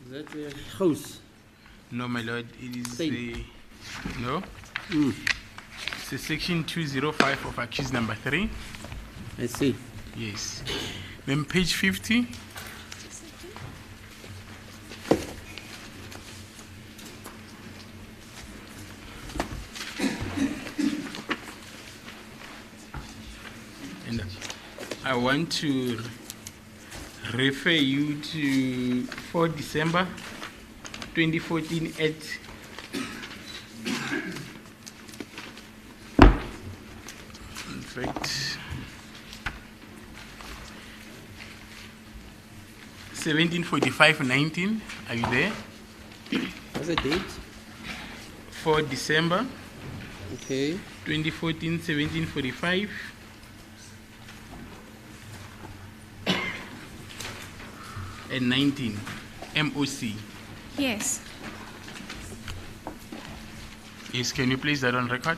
Is that the house? No, my lord, it is Same. the... No? Mm. It's the section 205 of accused number 3. I see. Yes. Then page 50. And I want to refer you to 4 December 2014 at in fact 17:45:19. Are you there? What's the date? 4 December Okay. 2014, 17:45. And 19, MOC. Yes. Yes, can you place that on record?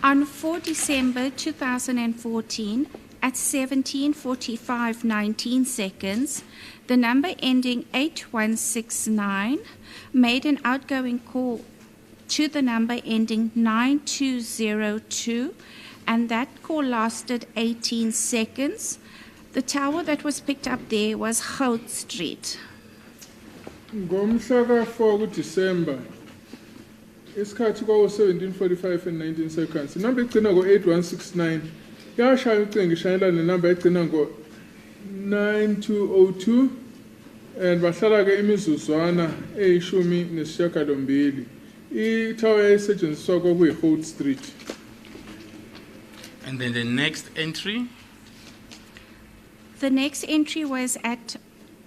On 4 December 2014, at 17:45:19 seconds, the number ending 8169 made an outgoing call to the number ending 9202, and that call lasted 18 seconds. The tower that was picked up there was Hout Street. Ngomhla ka-4 kuDisemba isikhathi kwaku-17:45 and 19 seconds. Inamba egcina ngo-8169 yashaya ucingo ishayela nenamba egcina ngo-9202 and bahlala ke imizuzwana eyishumi nesishiyagalombili. Itower yayisetshenziswa kwakuyi-Hout Street. And then the next entry, The next entry was at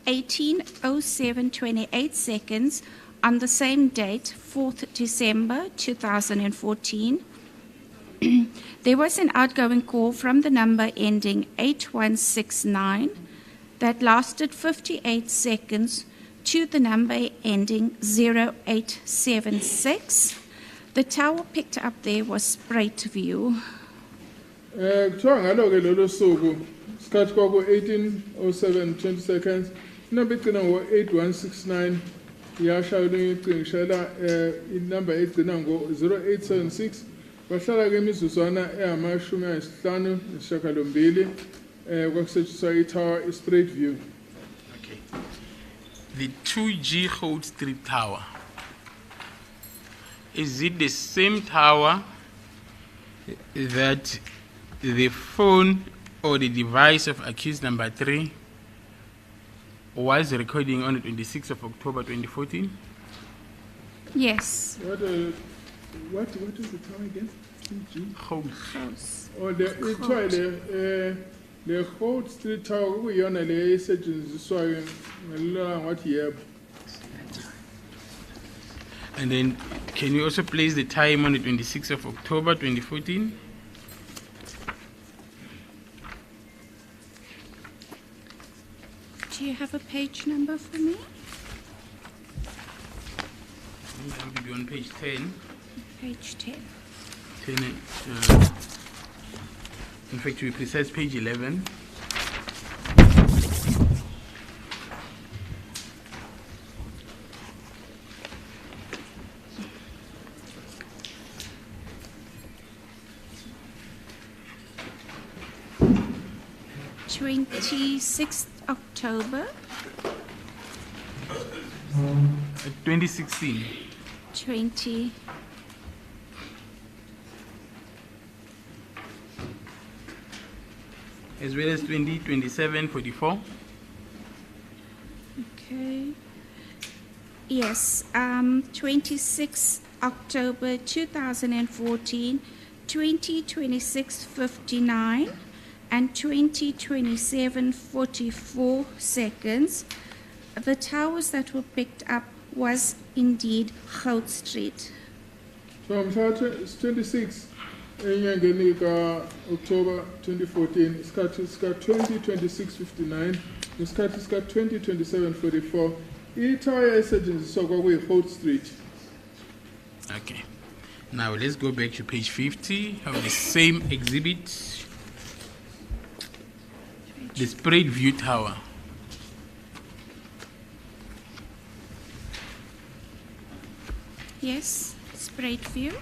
18:07:28 seconds on the same date, 4th December 2014. There was an outgoing call from the number ending 8169 that lasted 58 seconds to the number ending 0876. The tower picked up there was Spruit View. Kuthiwa ngalo-ke lolo suku isikhathi kwaku-18:07:20 seconds inamba egcina ngo-8169 yashaya olunye ucingo ishayela inamba egcina ngo-0876 bahlala ke imizuzwana engamashumi ayisihlanu nesishiyagalombili kwakusetshenziswa itower iSpruit View. okay. The 2G Hout Street Tower. Is it the same tower that the phone or the device of accused number 3 was recording on the 26th of October 2014? Yes. What is the tower again? 2G? Hout. House. Oh, the Hout Street Tower kuyiyona le esetshenziswayo ngalilanga ngathi yebo. And then, can you also place the time on the 26th of October 2014? Do you have a page number for me? That will be on page 10. Page 10. 10 in fact, to be precise, page 11. October 2016. 20. As well as 2027-44. Okay. Yes, 26 October 2014, 20:26:59, and 20:27:44 seconds. The towers that were picked up was indeed Hout Street. So mhla 26 enyangeni ka-October 2014 isikhathi sika-20:26:59 nesikhathi sika-20:27:44 itower yayisetshenziswa kwakuyi-Hout Street. Okay. Now let's go back to page 50 of the same exhibit. The Spruit View Tower. Yes, spread view.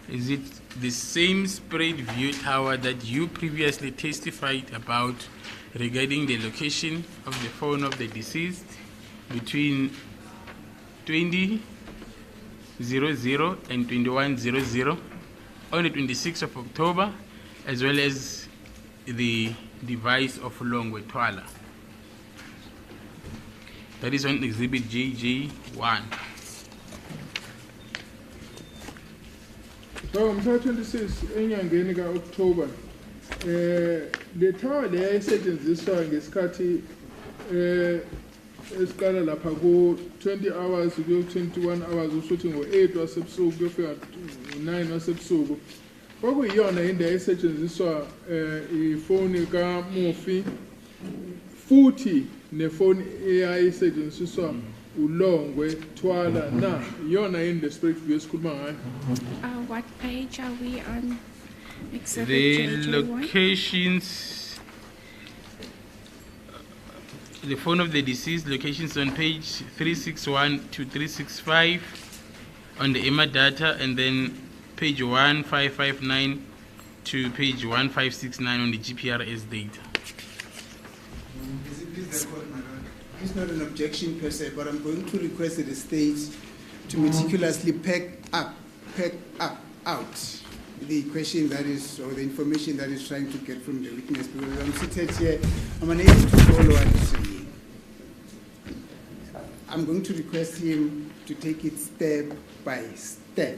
Is it the same spread view tower that you previously testified about regarding the location of the phone of the deceased between 20:00 and 21:00 on the 26th of October, as well as the device of Longwe Twala? That is on exhibit JJ1. So mhla 26 enyangeni ka-October le tower le yayisetshenziswa ngesikhathi esiqala lapha ku-20 hours kuyo 21 hours usuthi ngo-8 wasebusuku kuyofika ngo-9 wasebusuku. Kwakuyiyona into yayisetshenziswa ifoni kaMufi futhi nefoni eyayisetshenziswa uLongwe Twala na iyona into spirit view esikhuluma ngayo. What page are we on? Exhibit The JJ1? locations, the phone of the deceased locations on page 361 to 365 on the EMA data, and then page 1559 to page 1569 on the GPRS data. It's not an objection per se, but I'm going to request that the state to meticulously pack out the question that is, or the information that is trying to get from the witness, because I'm seated here, I'm unable to follow what he's saying. I'm going to request him to take it step by step,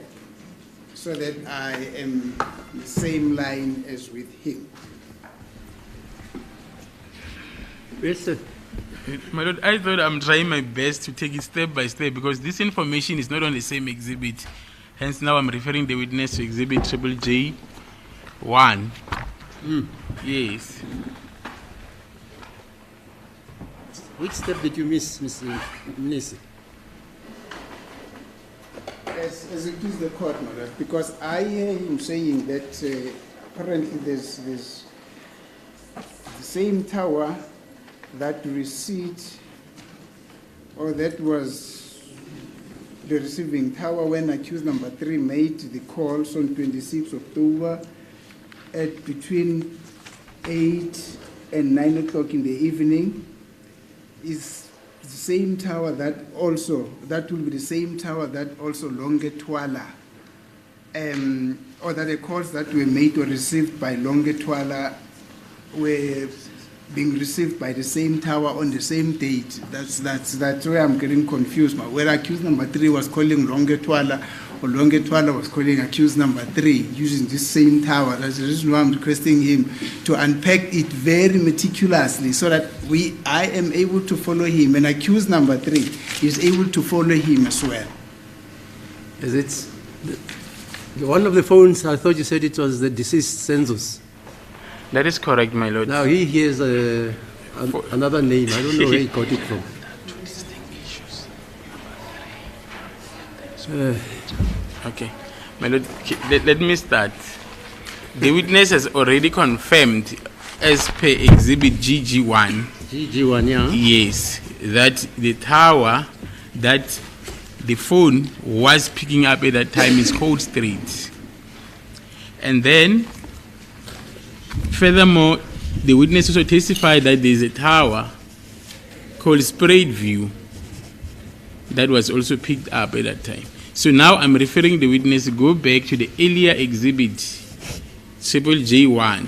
so that I am in the same line as with him. Yes, sir. My Lord, I thought I'm trying my best to take it step by step, because this information is not on the same exhibit. Hence, now I'm referring the witness to exhibit JJ1. Yes. Which step did you miss, Mr. Mnisi? As it is the court, my Lord, because I hear him saying that apparently there's the same tower that received, or that was the receiving tower when accused number 3 made the calls on 26 October at between 8 and 9 o'clock in the evening, is the same tower that will be the same tower that also Longe Twala, or that the calls that were made or received by Longe Twala were being received by the same tower on the same date. That's where I'm getting confused. Where accused number 3 was calling Longe Twala, or Longe Twala was calling accused number 3 using this same tower. That's the reason why I'm requesting him to unpack it very meticulously, so that I am able to follow him, and accused number 3 is able to follow him as well. Is it one of the phones? I thought you said it was the deceased Senzo's. That is correct, my Lord. Now he hears another name. I don't know where he got it from. Okay. My Lord, let me start. The witness has already confirmed, as per exhibit GG1, GG1, yeah. yes, that the tower that the phone was picking up at that time is Cold Street. And then, furthermore, the witness also testified that there is a tower called Spread View that was also picked up at that time. So now I'm referring the witness to go back to the earlier exhibit, J1,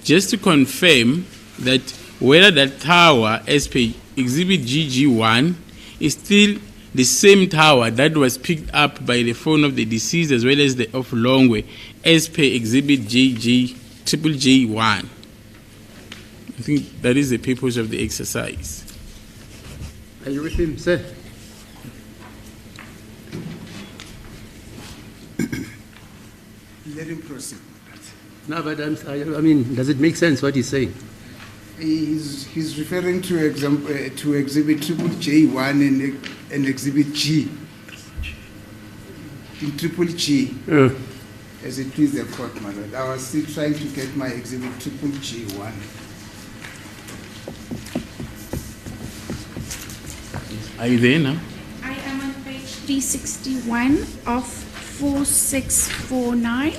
just to confirm that whether that tower, as per exhibit GG1, is still the same tower that was picked up by the phone of the deceased as well as the of Longwe, as per exhibit J1. I think that is the purpose of the exercise. Are you with him, sir? Let him proceed. No, but I mean, does it make sense what he's saying? He's referring to exhibit J1 and exhibit G. In G. As it please the court, my Lord. I was still trying to get my exhibit G1. Are you there now? I am on page 361 of 4649,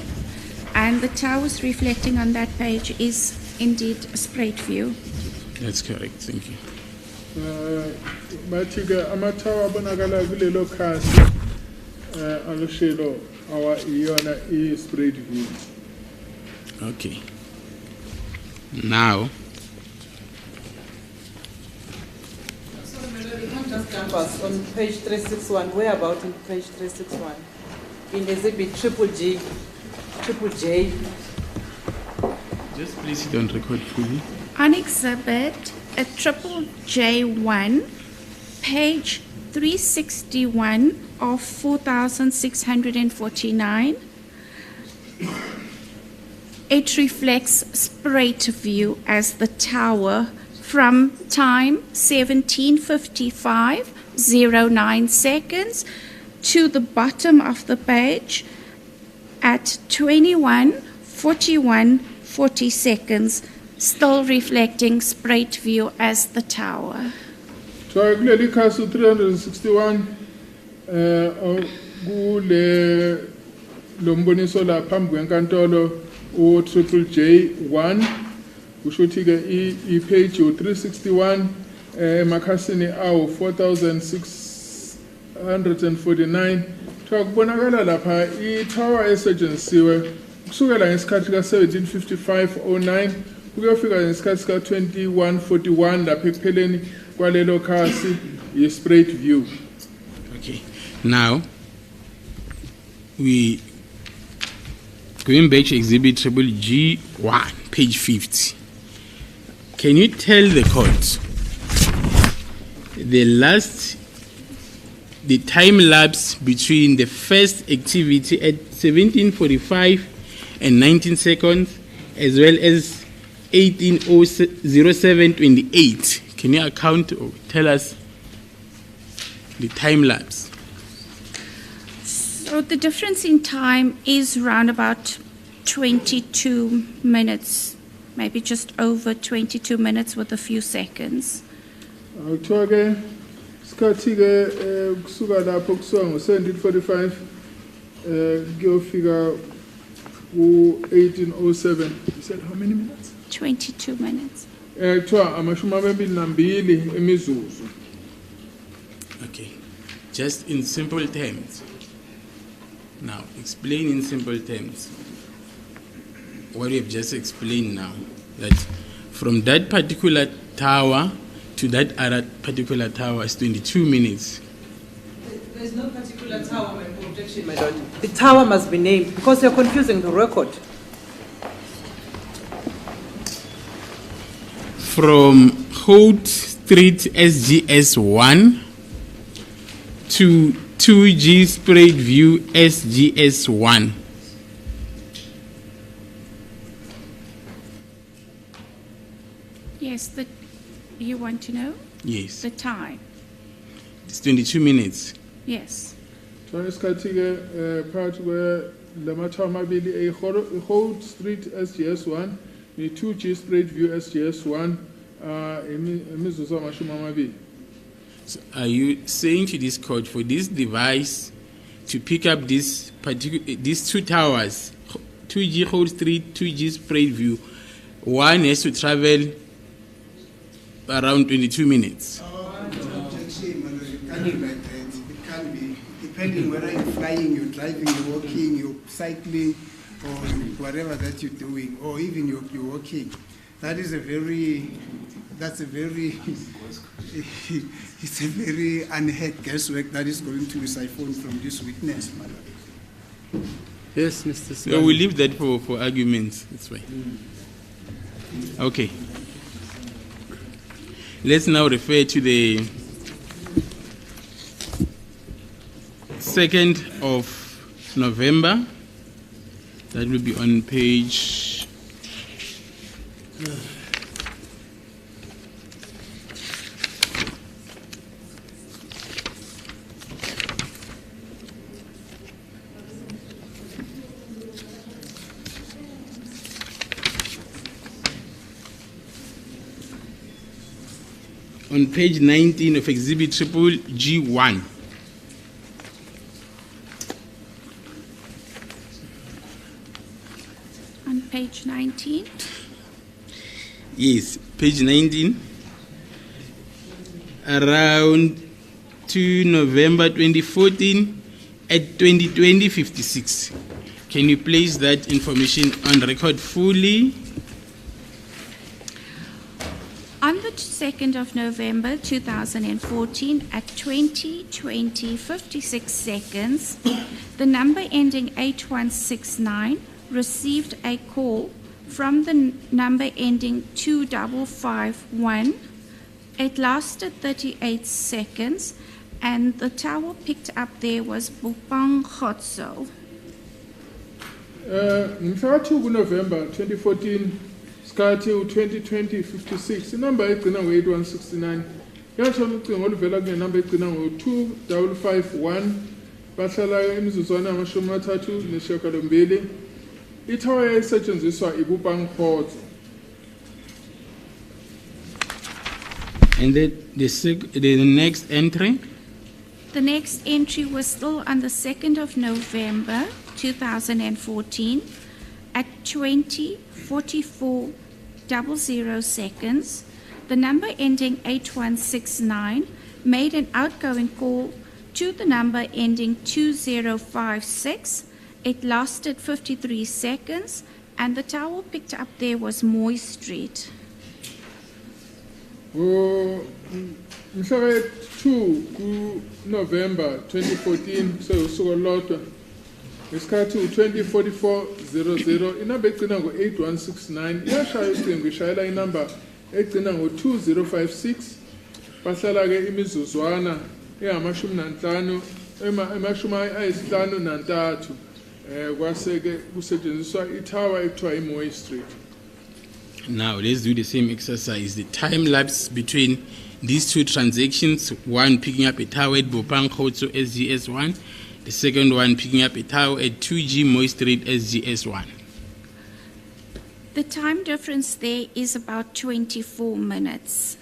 and the towers reflecting on that page is indeed a sprayed view. That's correct. Thank you. Bathi ke amathawa abonakala kulelo khasi aloshelo awa iyona i-spread view. Okay. Now, Just jump us on page 361. Where about in page 361? In exhibit triple J. just please don't record fully. On exhibit a triple J1, page 361 of 4649, it reflects sprayed view as the tower from time 17:55:09 seconds to the bottom of the page at 21:41:40 seconds, still reflecting sprayed view as the tower. So kuleli khasi 361 kule lomboniso la phambi kwenkantolo o triple J1 kusho ukuthi ke i-page yo 361 emakhasini awu 4649 kuthiwa kubonakala lapha i-tower esetshenzisiwe kusukela ngesikhathi ka-17:55:09 kuyofika ngesikhathi ka-21:41 lapha ekupheleni kwalelo khasi yi-sprayed view. Okay. Now, we going back to exhibit triple G1, page 50. Can you tell the court the time lapse between the first activity at 17:45 and 19 seconds, as well as 18:07:28? Can you account or tell us the time lapse? So the difference in time is around about 22 minutes, maybe just over 22 minutes with a few seconds. Kuthiwa ke isikhathi ke kusuka lapho kusuka ngo-17:45 kuyofika ku-18:07. You said how many minutes? 22 minutes. Kuthiwa amashumi amabili nambili imizuzu. Okay. Just in simple terms. Now, explain in simple terms what we have just explained now, that from that particular tower to that other particular tower is 22 minutes. There's no particular tower, my objection, my lord. The tower must be named because you're confusing the record. From Holt Street SGS1 to 2G Sprayed View SGS1. Yes, you want to know Yes. the time? It's 22 minutes. Yes. Kuthiwa isikhathi ke phakathi lamathawa amabili i-Holt Street SGS1 ne-2G Sprayed View SGS1 imizuzu amashumi amabili. So are you saying to this court for this device to pick up these two towers, 2G Holt Street, 2G Sprayed View, one has to travel around 22 minutes? Objection, my lord, it can't be like that. It can't be, depending whether you're flying, you're driving, you're walking, you're cycling, or whatever that you're doing, or even you're walking. That's a very it's a very unheard guesswork that is going to be siphoned from this witness, my lord. Yes, Mr. So Sibani. we'll leave that for arguments. That's fine. Okay. Let's now refer to the 2nd of November. That will be on page on page 19 of exhibit triple G1. page 19. Yes, page 19. Around 2 November 2014 at 20:56. Can you place that information on record fully? On the 2nd of November 2014 at 20:56 seconds, the number ending 8169 received a call from the number ending 2551. It lasted 38 seconds, and the tower picked up there was Bupang Khotso. Ngimhla 2 November 2014 skhathi u-2020-56 inamba egcina ngo-8169 yathola ucingo oluvela kune namba egcina ngo-2551 bahlala imizuzwana ama-38. Ithawa yayisetshenziswa iBupang Khotso. And then the next entry? The next entry was still on the 2nd of November 2014 at 20:44:00 seconds. The number ending 8169 made an outgoing call to the number ending 2056. It lasted 53 seconds, and the tower picked up there was Moy Street. Mhla 2 November 2014 sewusuku olodwa ngesikhathi u-20:44:00 inamba egcina ngo-8169 yashaya ucingo ishayela inamba egcina ngo-2056 bahlala-ke imizuzwana engama-53 kwase-ke kusetshenziswa ithawa ekuthiwa iMoy Street. Now let's do the same exercise. The time lapse between these two transactions, one picking up a tower at Bupang Khotso SGS1, the second one picking up a tower at 2G Moy Street SGS1. The time difference there is about 24 minutes.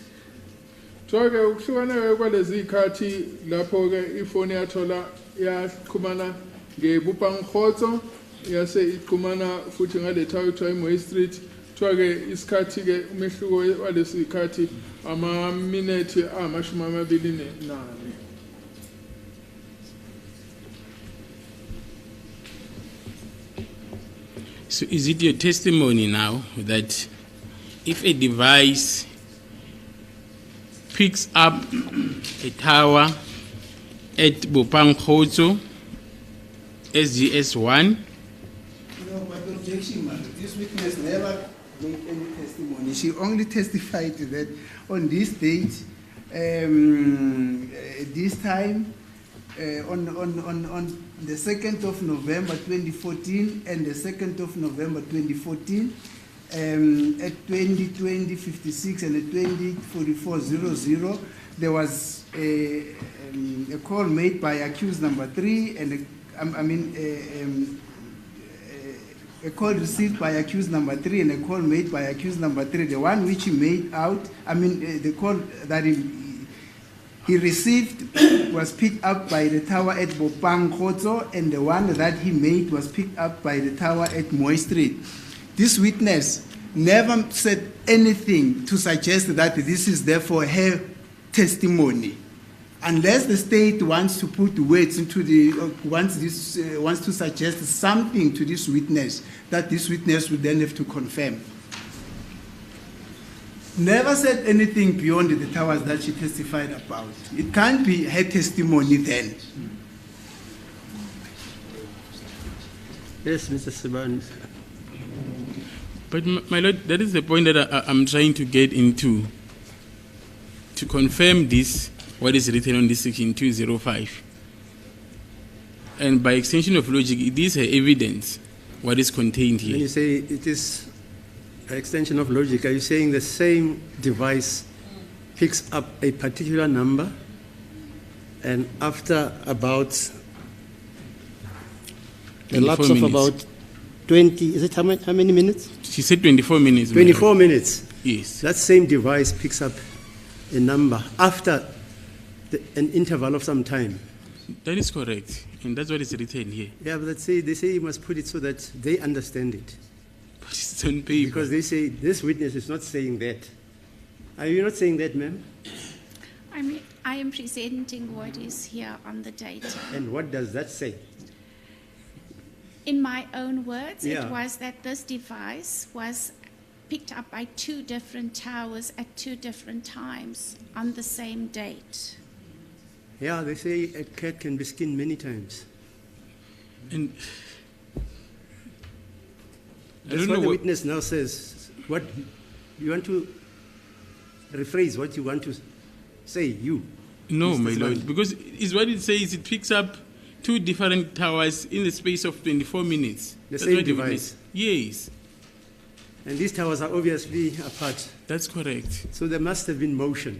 So-ke ukuhlukana-ke kwalezi khathi lapho-ke ifoni yathola yaqhumana ngeBupang Khotso yase iqhumana futhi ngale thawa ekuthiwa iMoy Street. Kuthiwa-ke isikhathi-ke umehluko walesi khathi ama-minute ama-24. So is it your testimony now that if a device picks up a tower at Bupang Khotso SGS1? No, but objection, ma'am. This witness never made any testimony. She only testified that on this date, this time, on the 2nd of November 2014 and the 2nd of November 2014, at 20:56 and at 20:44:00, there was a call made by accused number 3 and a call received by accused number 3 and a call made by accused number 3. The one which he made out, the call that he received was picked up by the tower at Bupang Khotso, and the one that he made was picked up by the tower at Moy Street. This witness never said anything to suggest that this is therefore her testimony. Unless the state wants to put words into wants to suggest something to this witness that this witness would then have to confirm. Never said anything beyond the towers that she testified about. It can't be her testimony then. Yes, Mr. Siban. But my lord, that is the point that I'm trying to get into. To confirm this, what is written on this section 205. And by extension of logic, it is her evidence, what is contained here. When you say it is an extension of logic, are you saying the same device picks up a particular number and after about a lapse of about 20, is it how many minutes? She said 24 minutes. 24 minutes. Yes. That same device picks up a number after an interval of some time. That is correct. And that's what is written here. Yeah, but they say you must put it so that they understand it. It's on paper. Because they say this witness is not saying that. Are you not saying that, ma'am? I am presenting what is here on the data. And what does that say? In my own words, Yeah. it was that this device was picked up by two different towers at two different times on the same date. Yeah, they say a cat can be skinned many times. And I That's don't what know the what, witness now says. What you want to rephrase what you want to say, you. no, Mr. my lord, Zwane. because it's what it says. It picks up two different towers in the space of 24 minutes. The That's same what device. Yes, And these towers are obviously apart. that's correct. So there must have been motion.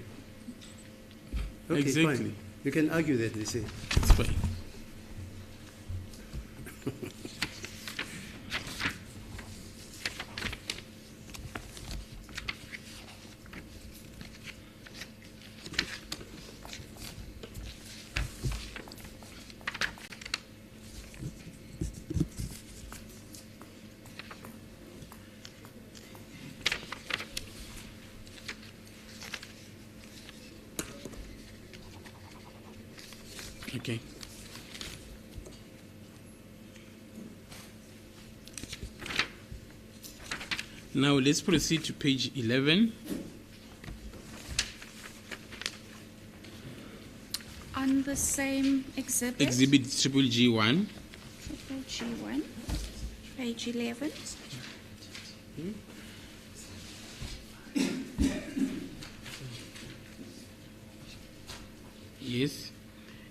Okay, Exactly. fine. You can argue that, they say. It's fine. Okay. Now let's proceed to page 11. On the same exhibit, Exhibit triple G1. triple G1, page 11. Yes.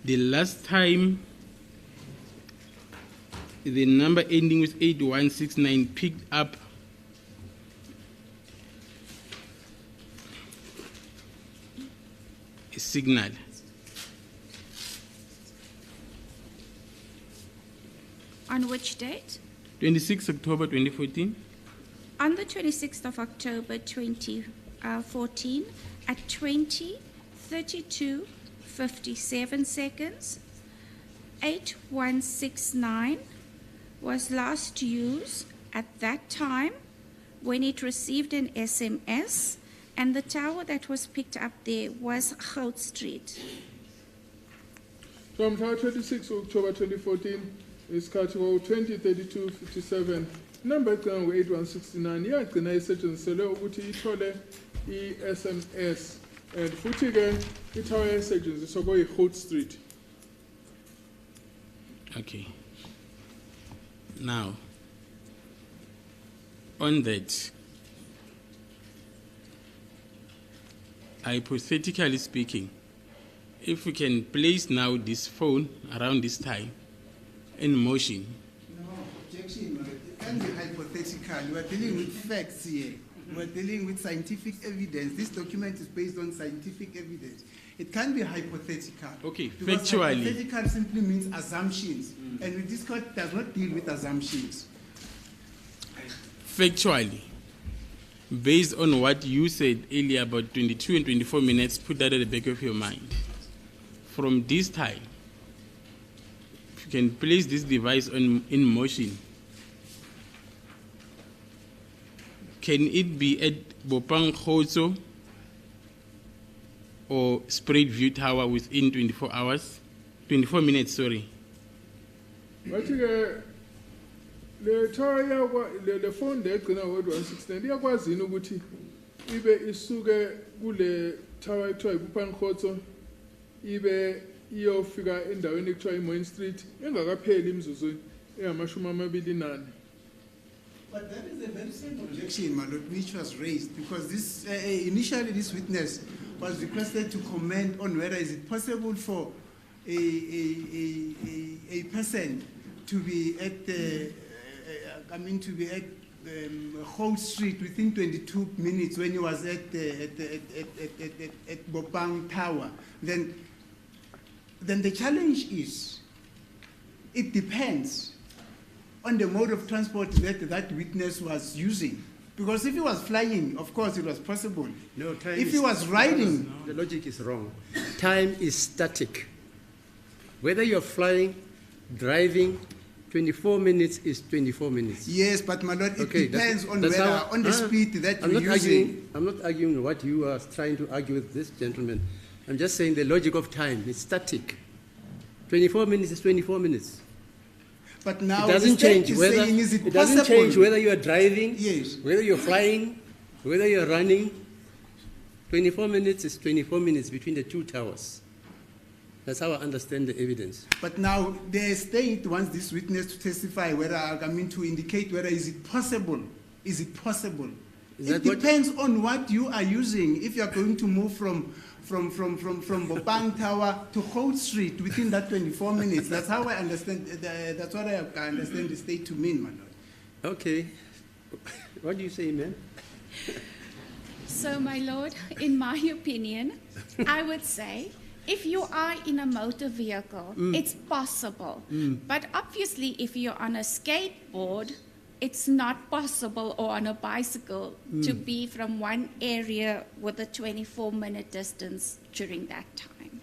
The last time the number ending with 8169 picked up a signal. On which date? 26 October 2014. On the 26th of October 2014 at 20:32:57 seconds, 8169 was last used at that time when it received an SMS, and the tower that was picked up there was Goud Street. From 26 October 2014, isikhathi ngo-20:32:57 number egcina ngo-8169 yagcina isetshenziselwe ukuthi ithole i-SMS and futhi-ke ithawa yayisetshenziswa kwayi-Holt Street. Okay. Now, on that, hypothetically speaking, if we can place now this phone around this time in motion, No, objection. It can't be hypothetical. We're dealing with facts here. We're dealing with scientific evidence. This document is based on scientific evidence. It can't be hypothetical. Okay, Because factually. hypothetical simply means assumptions. And this court does not deal with assumptions. factually, based on what you said earlier about 22 and 24 minutes, put that at the back of your mind. From this time, if you can place this device in motion, can it be at Bopang Khotso or Spread View Tower within 24 hours? 24 minutes, sorry. Bathi-ke le tower le phone le egcina ngo-8169 iyakwazi yini ukuthi ibe isuke kule tower ekuthiwa iBupang Khotso ibe iyofika endaweni ekuthiwa iMoyne Street engakapheli imizuzu engamashumi 24. But that is a very simple objection, my lord, which was raised because this initially this witness was requested to comment on whether is it possible for a person to be at the Holt Street within 22 minutes when he was at Bopang Tower. Then the challenge is it depends on the mode of transport that witness was using. Because if he was flying, of course it was possible. No, time If is- he was riding, The logic is wrong. Time is static. Whether you're flying, driving, 24 minutes is 24 minutes. Yes, but my lord, it Okay, depends on that's whether, how- on the speed that I'm you're not using. I'm not arguing what you are trying to argue with this gentleman. I'm just saying the logic of time is static. 24 minutes is 24 minutes. But now It doesn't the state change is whether saying, is it it doesn't possible? change whether you are driving, Yes. whether you're flying, whether you're running. 24 minutes is 24 minutes between the two towers. That's how I understand the evidence. But now the state wants this witness to testify whether, I mean, to indicate whether is it possible. Is it possible? Is It that what- depends on what you are using. If you are going to move from Bopang Tower to Holt Street within that 24 minutes, that's how I understand. That's what I understand the state to mean, my lord. Okay. What do you say, ma'am? So, my lord, in my opinion, I would say if you are in a motor vehicle, it's possible. But obviously, if you're on a skateboard, it's not possible, or on a bicycle, to be from one area with a 24-minute distance during that time.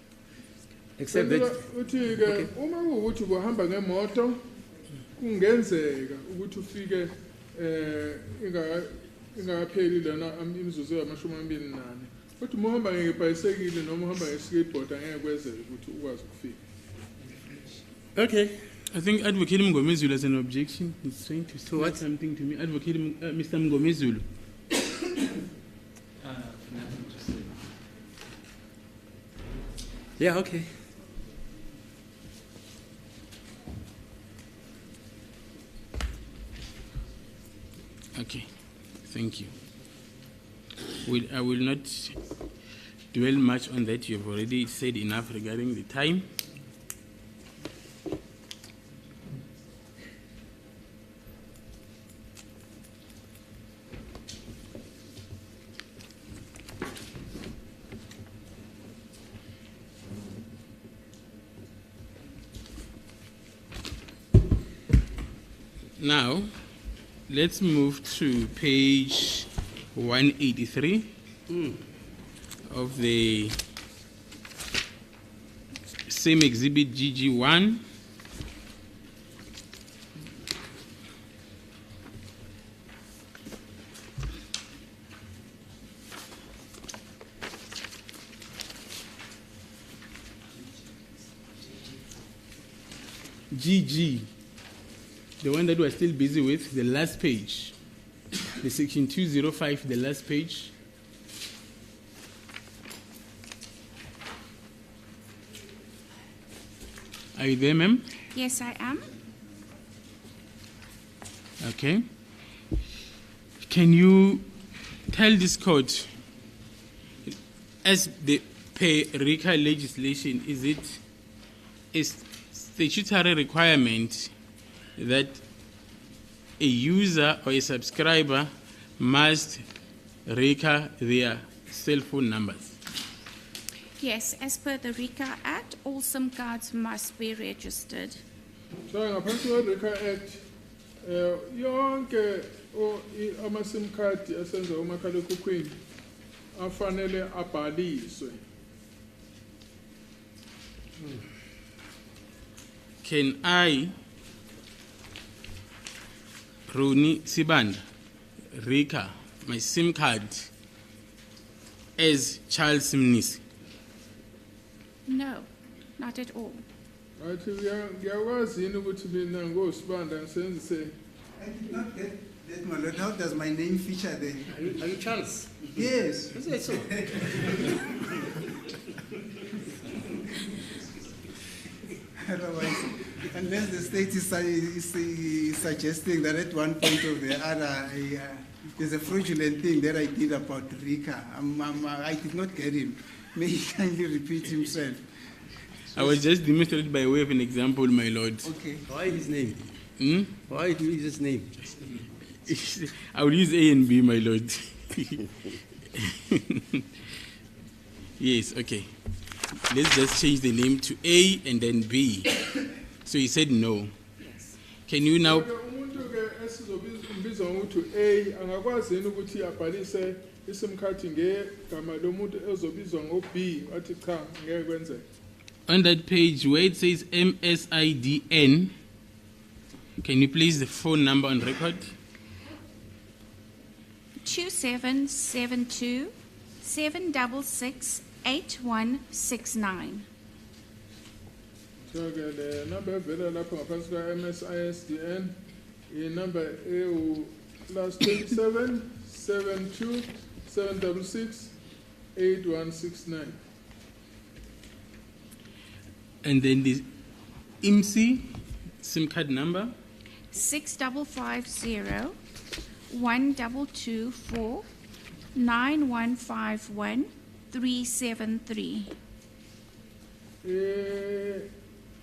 Except that uthi-ke uma kuwukuthi buhamba ngemoto kungenzeka ukuthi ufike ingakapheli lana imizuzu yama-24 kodwa uma uhamba ngebhayisekile noma uhamba nge-skateboard angeke kwenzeke ukuthi ukwazi ukufika. okay. I think Advocate Mngomezulu has an objection. He's trying to say what? something to me. Advocate Mr. Mngomezulu. Nothing to say. Yeah, okay. Okay, thank you. I will not dwell much on that. You have already said enough regarding the time. Now, let's move to page 183 of the same exhibit GG1. GG, the one that we're still busy with, the last page, the section 205, the last page. Are you there, ma'am? Yes, I am. Okay. Can you tell this court, as the RICA legislation, is it a statutory requirement that a user or a subscriber must RICA their cell phone numbers? Yes, as per the RICA Act, all SIM cards must be registered. So ngaphansi kwe-RICA Act yonke ama-SIM card asenza umakhalekhukhwini afanele abhaliswe. Can I, Roni Sibanda, RICA, my SIM card as Charles Simnisi? No, not at all. Athi ngiyakwazi yini ukuthi mina ngosibanda ngisenzise. I did not get that, my lord. How does my name feature there? Are you Charles? Yes. Is it so? Otherwise, unless the state is suggesting that at one point or the other, there's a fraudulent thing that I did about RICA. I did not get him. May he kindly repeat himself. I was just demonstrated by way of an example, my lord. Okay. Why his name? Why do you use his name? I will use A and B, my lord. Yes, okay. Let's just change the name to A and then B. So he said no. Yes. Can you now... Umuntu ke esizobiza ngokuthi A angakwazi yini ukuthi abhalise iSIM card ngegama lomuntu ezobizwa ngo-B wathi cha ngeke kwenzeke. On that page where it says MSIDN, Can you please the phone number on record? 2772 766 8169. So the number evela lapha ngaphansi ka-MSISDN number plus 27 72 766 8169. And then the IMSI SIM card number? 6550 1224 9151 373.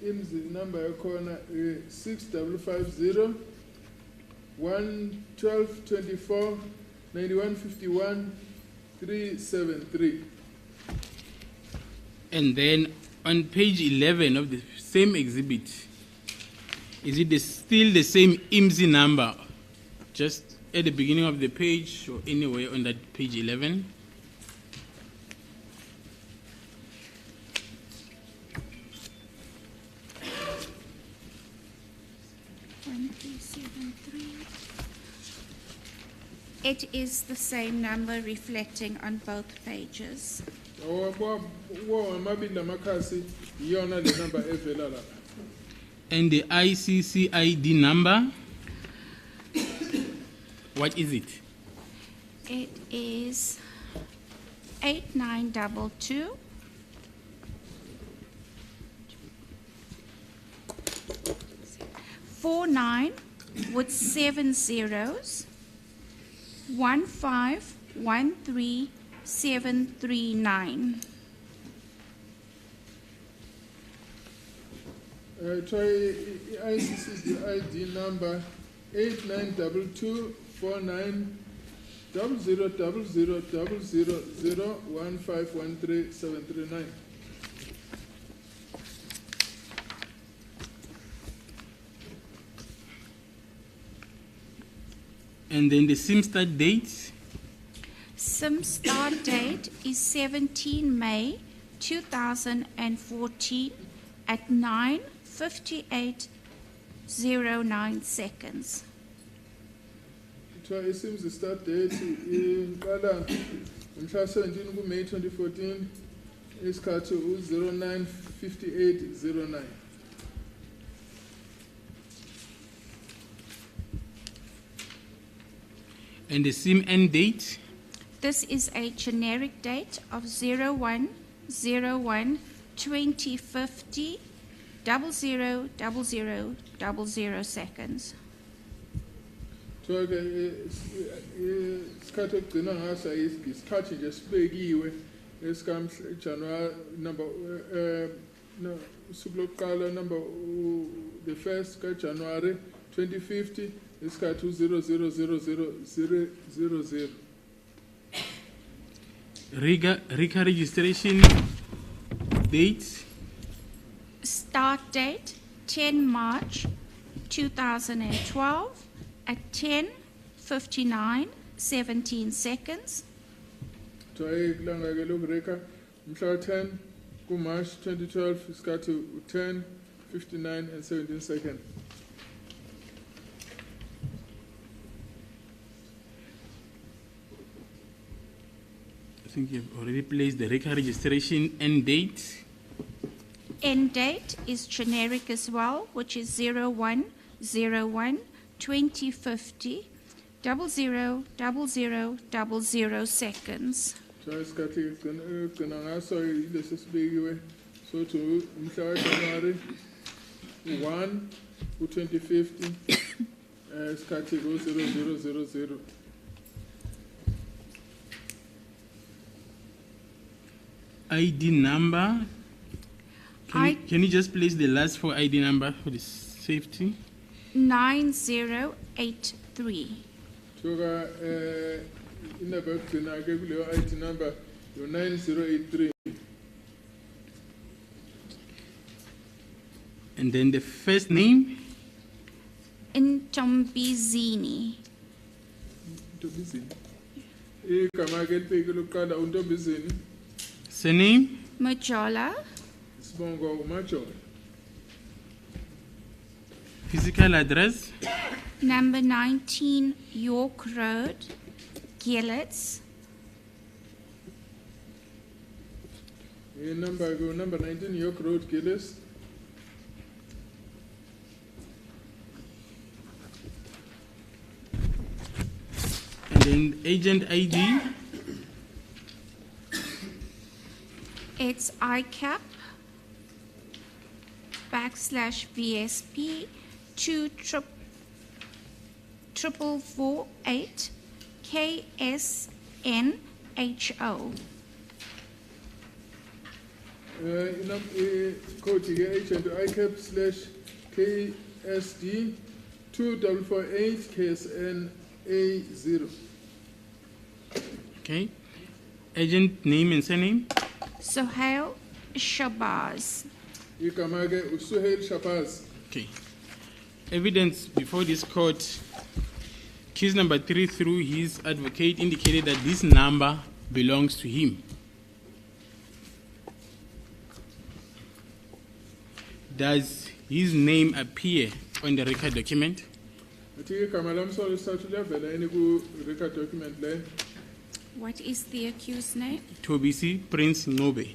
IMSI number yakhona 6550 1224 9151 373. And then on page 11 of the same exhibit, is it still the same IMSI number, just at the beginning of the page or anywhere on that page 11? It is the same number reflecting on both pages. And the ICC ID number, what is it? It is 8922 49 with 7 zeros 1513739. Try ICC ID number 8922 49 0000001513 And then the SIM start date? SIM start date is 17 May 2014 at 9:58:09 seconds. It seems the start date in Kala, on 17 May 2014, is cut to 09:58:09. And the SIM end date? This is a generic date of 01/01/2050 00:00:00 seconds. So isikhathi okugcina ngaso isikhathi nje sibekiwe esika January number no usuku lokuqala number the 1st ka January 2050 isikhathi 00:00:00. Riga registration date? Start date 10 March 2012 at 10:59:17 seconds. So kulanga ke lokureka mhla 10 ku March 2012 isikhathi 10:59:17 seconds. I think you've already placed the RICA registration end date. End date is generic as well, which is 01/01/2050 00:00:00 seconds. So isikhathi gcina ngaso ilesi sibekiwe so to mhla January 1 ku 2050 isikhathi go 00:00. ID number? Can you just place the last 4 ID number for the safety? 9083. Soka inaba kugcina ke kuleyo ID number yo 9083. And then the first name? Ntombizini. Ntombizini. Igama ke libheke lokuqala uNtombizini. Surname? Majola. Sibongo uMajola. Physical address, number 19 York Road, Gillets. Number 19 York Road, Gillis. and then agent ID, It's ICAP /VSP 24448 KSNHO. Code agent ICAP /KSD 2448 KSNA0. okay. Agent name and surname, Sohail Shabazz. Ikamage Usuhail Shabazz. okay. Evidence before this court, case number 3 through his advocate indicated that this number belongs to him. Does his name appear on the record document? Atike kamalam so statute vela ini ku record document le. What is the accused name? Tobisi Prince Nobe.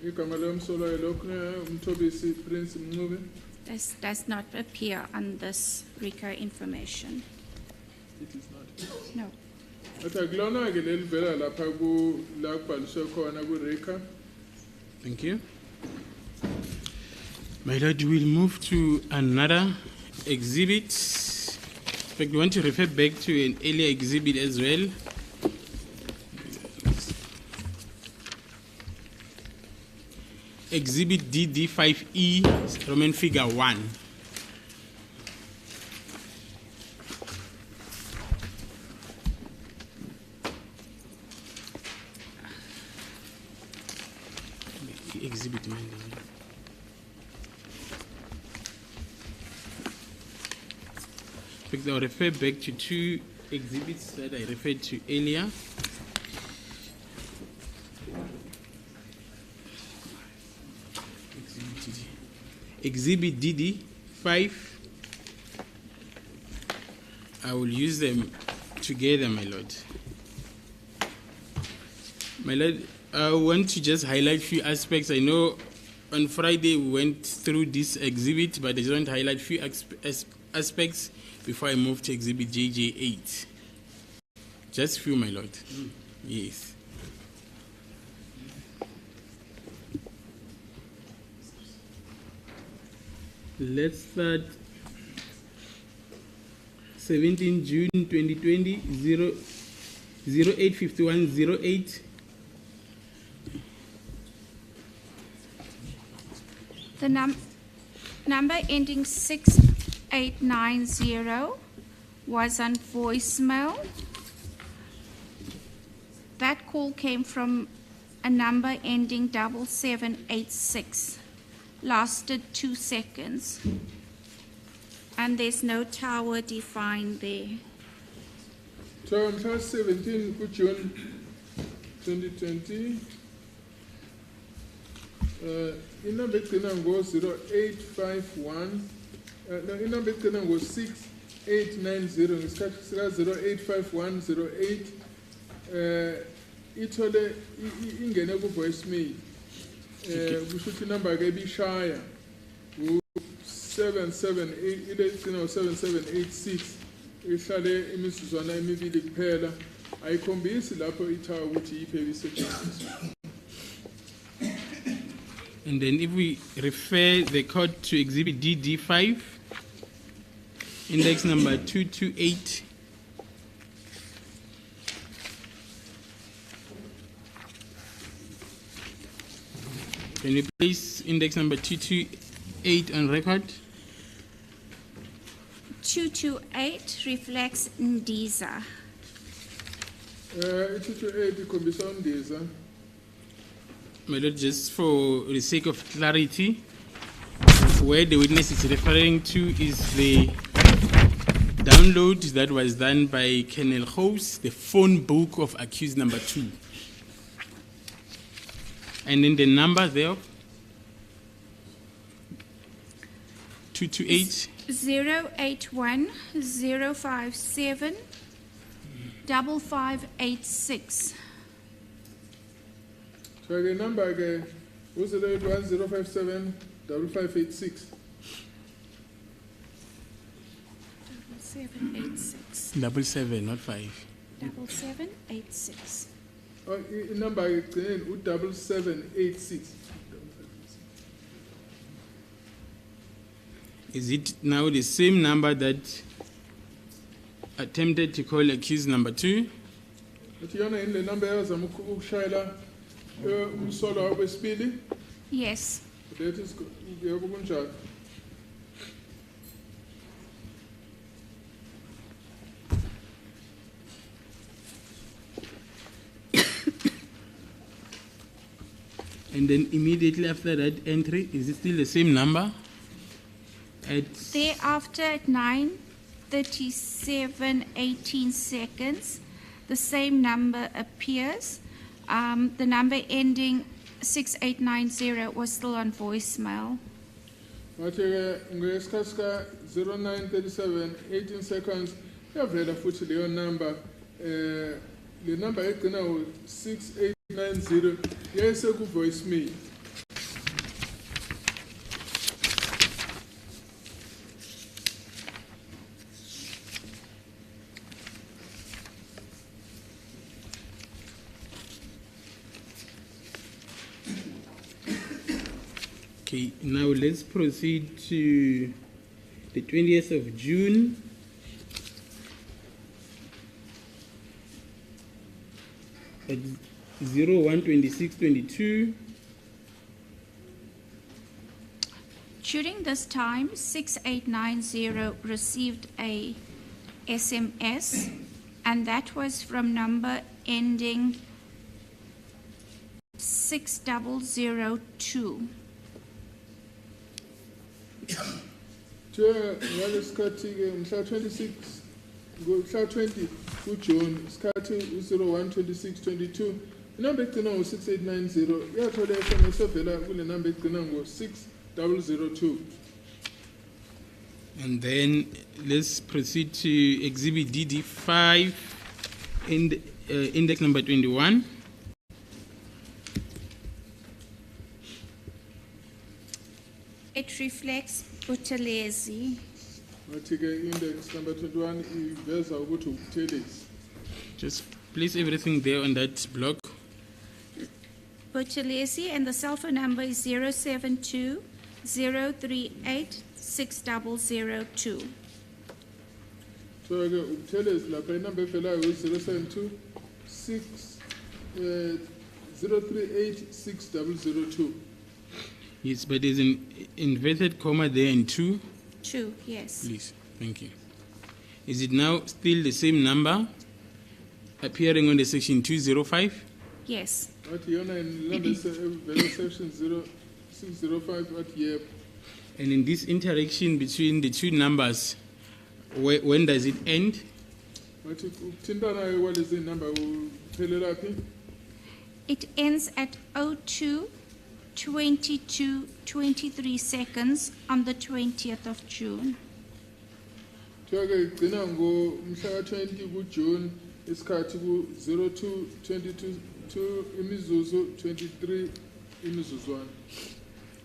Ikamalam solo elokne umtobisi Prince Mnube. This does not appear on this RICO information. It is not. No. Ata glona ke leli vela lapha ku la kubhaliswe khona ku record. Thank you. My Lord, we'll move to another exhibit. In fact, we want to refer back to an earlier exhibit as well. Exhibit DD5E, Roman figure 1. Exhibit man. I'll refer back to two exhibits that I referred to earlier. Exhibit DD5. I will use them together, my Lord. My Lord, I want to just highlight a few aspects. I know on Friday we went through this exhibit, but I just want to highlight a few aspects before I move to exhibit JJ8. Just few, my Lord. Yes. Let's start 17 June 2020, 085108. The number ending 6890 was on voicemail. That call came from a number ending 7786. Lasted 2 seconds. And there's no tower defined there. So on 17 June 2020, inumber goes 0851. No, inumber goes 6890. It's 085108. Ithole ingene ku voicemail. Kushuthi number ke bishaya u 778 ile 7786 ihlale imisuzwana emibili kuphela ayikhombisi lapho ithawa ukuthi iphe isetshenziswa. And then if we refer the court to exhibit DD5, index number 228. Can you place index number 228 on record? 228 reflects Ndiza. 228 ikhombisa uNdiza. My Lord, just for the sake of clarity, where the witness is referring to is the download that was done by Colonel House, the phone book of accused number 2. And then the number there. 228. 081 057 5586. So the number again, who's the 081 057 5586? 7786. 77, not 5. 7786. Oh, number again, 7786. Is it now the same number that attempted to call accused number 2? But you know, in the number of Shaila, solo of speedy, Yes. that is good. And then immediately after that entry, is it still the same number? Thereafter, at 9:37:18 seconds, the same number appears. The number ending 6890 was still on voicemail. But Ngeskaska 0937, 18 seconds, you have read a foot to the number. The number is now 6890. Yes, a good voice me. Okay, now let's proceed to the 20th of June. At 01:26:22. During this time, 6890 received a SMS, and that was from number ending 6002. Ngesikhathi mhla 26 mhla 20 kuJune isikhathi 01:26:22 inamba egcina ngo6890 yathola SMS evela kule number egcina ngo6002. And then let's proceed to Exhibit DD5, index number 21. It reflects Buthelezi. Index number 21 iveza ukuthi uButhelezi. Just place everything there on that block. Buthelezi, and the cell phone number is 072 038 6002. So uButhelezi lapha inamba evelayo 072 038 6002. Yes, but there's an inverted comma there in 2. 2, yes. Please, thank you. Is it now still the same number appearing on the section 205? Yes. But you know, in number section 0605, what year? And in this interaction between the two numbers, when does it end? What is the number? It ends at 02:22:23 seconds on the 20th of June. Mhla 20 kuJune isikhathi ku 02:22 imizuzu 23 imizuzwana.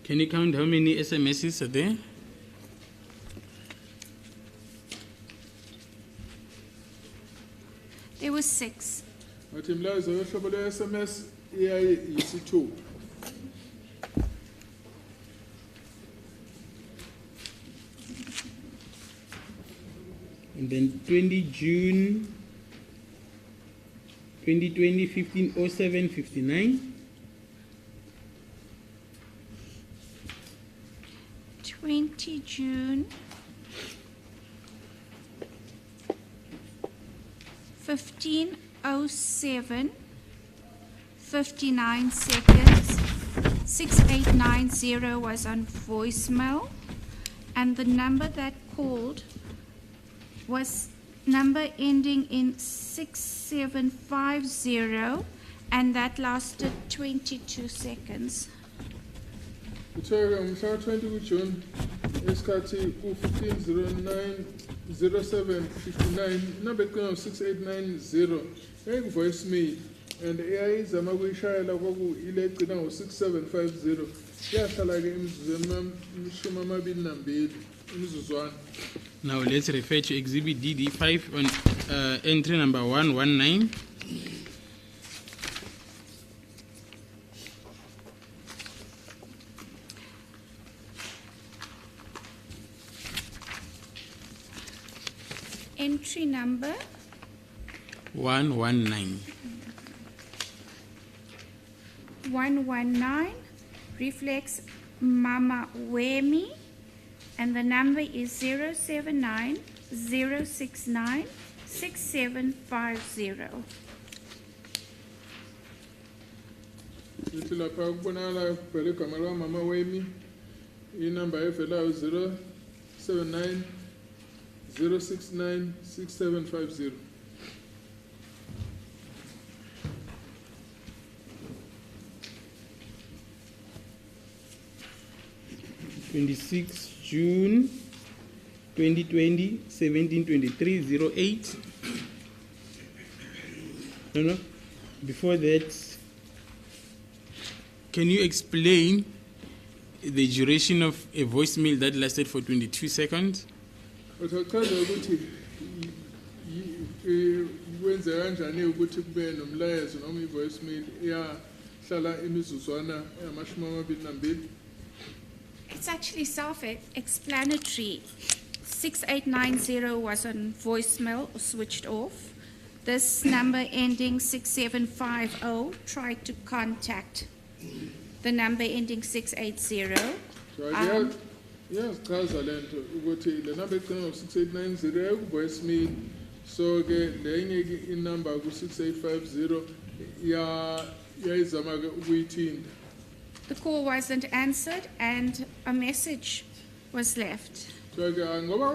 Can you count how many SMSs are there? There were 6. Wathi mlazo yohlobo lwe-SMS iyaye yisithupha. And then 20 June 2020, 15:07:59. 20 June 15:07:59 seconds. 6890 was on voicemail, and the number that called was number ending in 6750, and that lasted 22 seconds. Mhla 20 kuJune esikhathi ku-15090759 inamba eqina 6890 voicemail and eyayizama kuyishayela ile egcina ngo-6750 yahlala-ke imizuzwana imizuzwana. Now let's refer to Exhibit DD5 on entry number 119. Entry number 119. 119 reflects Mama Wemi, and the number is 079-069-6750. Lithi lapha kubonakala kubhele igama likamama wemi, inamba evelayo 079-069-6750. June 2020, 172308. No. Before that, can you explain the duration of a voicemail that lasted for 22 seconds? Uchaza ukuthi kwenze kanjani ukuthi kube nomlayezo noma i-voicemail iyahlala imizuzwana eyamashumi amabili nambili. It's actually self-explanatory. 6890 was on voicemail or switched off. This number ending 6750 tried to contact the number ending 680. So iyachaza lento ukuthi le number eqina ngo-6890 ku-voicemail, so ke lenye inamba ku-6850 yayizama ke ukuyithinda. The call wasn't answered and a message was left. So ke ngoba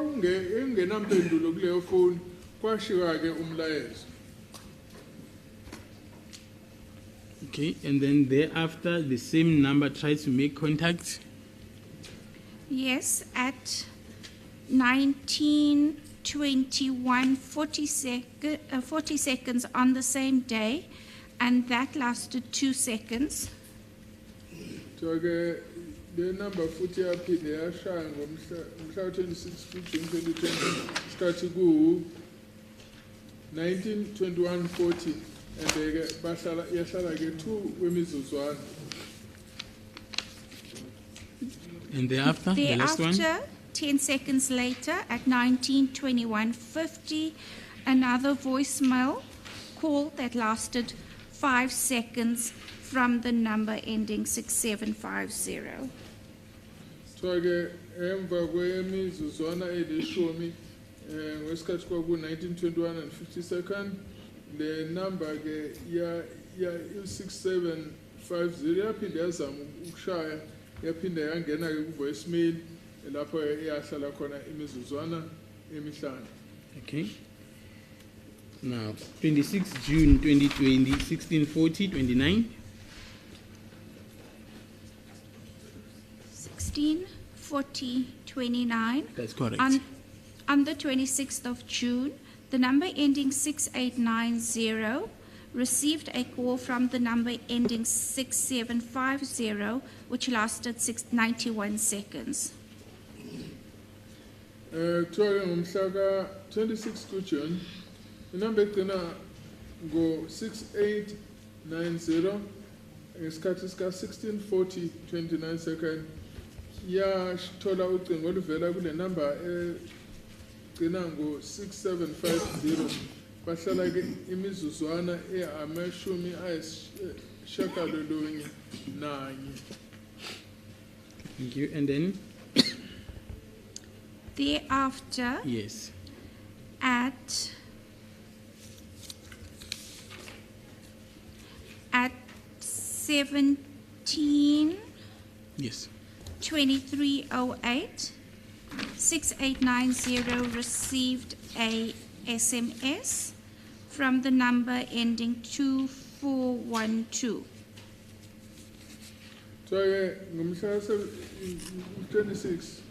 engenampendulo kuleyo phone kwashika ke umlayezo. Okay, and then thereafter the same number tries to make contact. Yes, at 19:21, 40 seconds on the same day, and that lasted 2 seconds. So ke le number futhi yaphinde yashaya ngomhla 26 June 2020 isikhathi ku 19:21:40 and ke yahlala ke 2 wemizuzwana. And thereafter, the last one? 10 seconds later, at 19:21:50, another voicemail call that lasted 5 seconds from the number ending 6750. So ke emva kwemizuzwana elishumi ngesikhathi kwaku 19:21:50 le number ke ya 6750 yaphinde yazama ukushaya, yaphinde yangena ke ku-voicemail lapho yahlala khona imizuzwana emihlanu. Okay. Now, 26 June 2020, 16:40:29. 16:40:29. That's correct. On the 26th of June, the number ending 6890 received a call from the number ending 6750, which lasted 91 seconds. Kuthiwa ngomhla ka-26 June, inamba egcina ngo-6890 ngesikhathi sika-16:40:29 seconds yathola ucingo oluvela kule namba egcina ngo-6750. Bahlala ke imizuzwana amashumi ayishagalolunye nanye. Thank you. And then? Thereafter, Yes. at 17 Yes. 2308, 6890 received a SMS from the number ending 2412. So ngomhla ka-26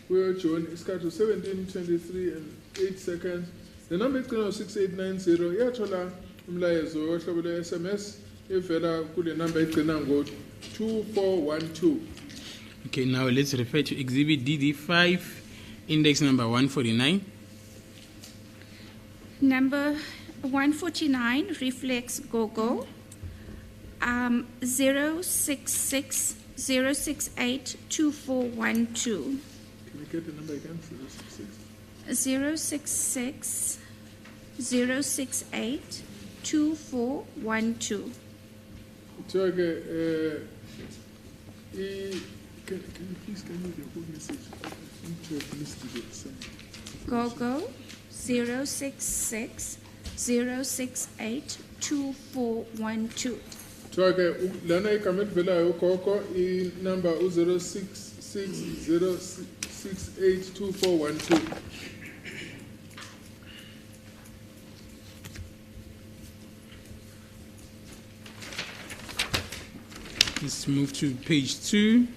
kweyoJohn isikhathi 17:23 and 8 seconds. The number eqina 6890 yathola umlayezo wohlobo lwe-SMS evela kule number eqina ngo-2412. Okay, now let's refer to Exhibit DD5, index number 149. Number 149 reflects GoGo 066 068 2412. Can you get the number again? 066 068 2412. So, can you please give me the whole message? I seem to have missed it somewhere. GoGo 066 068 2412. So, lana igama elivelayo ugogo number 06606682412. Let's move to page 2,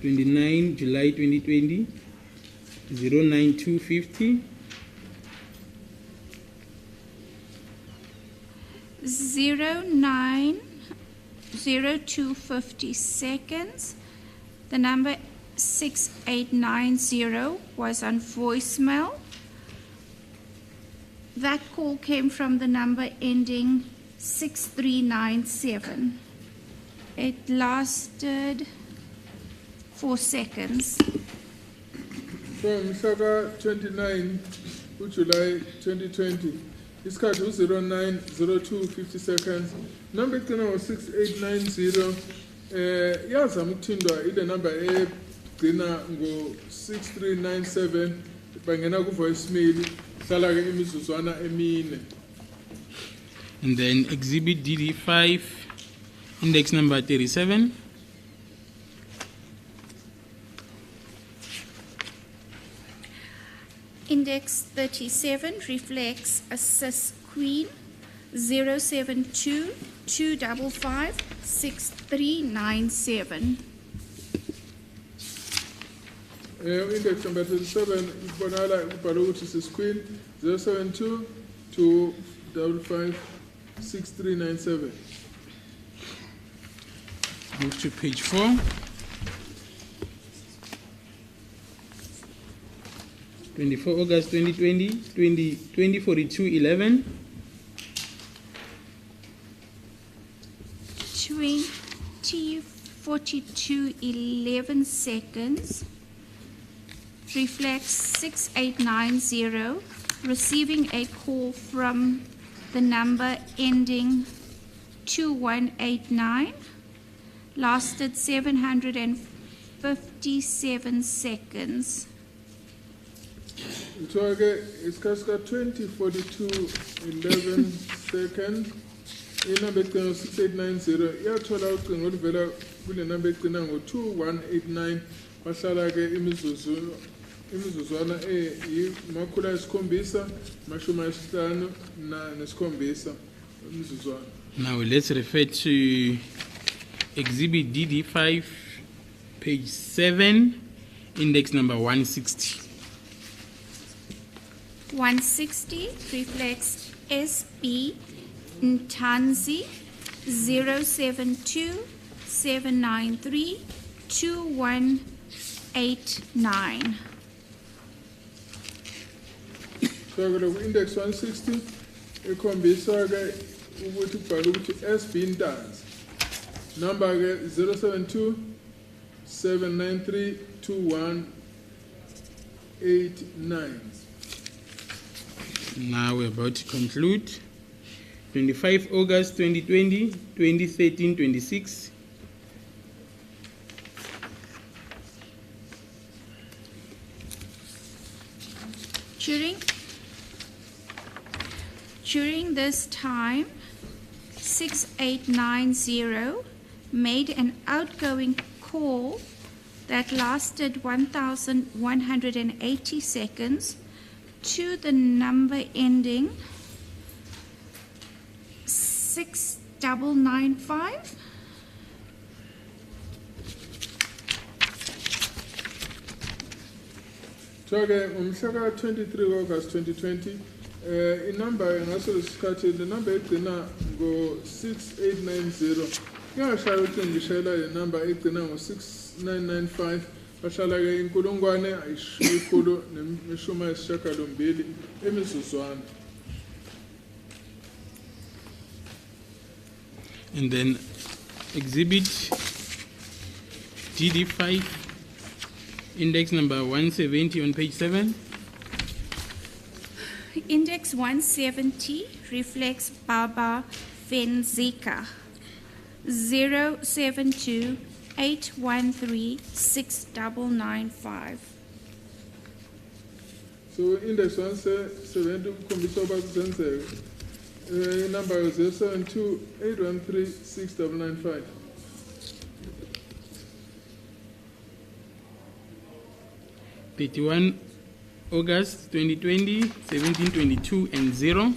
29 July 2020, 09250. 090250 seconds. The number 6890 was on voicemail. That call came from the number ending 6397. It lasted 4 seconds. From Mhlaka 29 July 2020, isikhathi 090250 seconds. Number eqina ngo-6890 yazama ukuthindwa ile number egcina ngo-6397 bangena ku-voicemail hlala ke imizuzwana emine. And then Exhibit DD5, index number 37. Index 37 reflects a cis queen 072 255 6397. Index number 37 ibonakala kubhalwe ukuthi sisqueen 072 255 6397. Move to page 4. 24 August 2020, 204211. 204211 seconds reflects 6890 receiving a call from the number ending 2189, lasted 757 seconds. So again, it's got 204211 seconds. Number 6890 yathola ucingo oluvela kule number egcina ngo-2189 bahlala ke imizuzwana makhulu ayisikhombisa mashumi ayisihlanu nesikhombisa imizuzwana. Now let's refer to Exhibit DD5, page 7, index number 160. 160 reflects SB Ntanzi 072 793 2189. So ke index 160 ekhombisa ke ukuthi kubhalwe ukuthi SB Ntanzi. Number ke 072 793 2189. Now we're about to conclude. 25 August 2020, 2013-26. During this time, 6890 made an outgoing call that lasted 1,180 seconds to the number ending 6995. Toke ngomhla 23 August 2020 inumber ngaso lesikhathi the number egcina ngo 6890 ngashaya ukuthi ngishayela le number egcina ngo 6995 bashala ke inkulungwane ayishikulu nemishumi ayisishiyagalombili emizuzwana. And then exhibit GD5, index number 170 on page 7. Index 170 reflects Baba Fenzika 072-813-6995. So index 170 ukhombisa uba kuzenzeka. Number 072-813-6995. August 2020, 1722 and 0.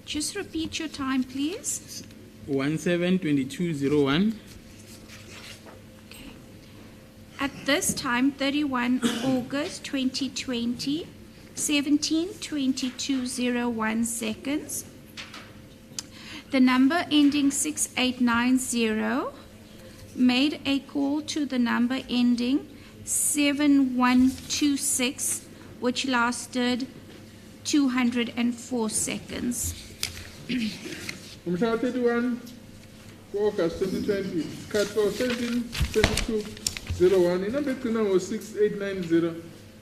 Just repeat your time, please. 172201. Okay. At this time, 31 August 2020, 17:22:01 seconds. The number ending 6890 made a call to the number ending 7126, which lasted 204 seconds. Umhla 31 August 2020 cut for 17:22:01 inumber egcina ngo 6890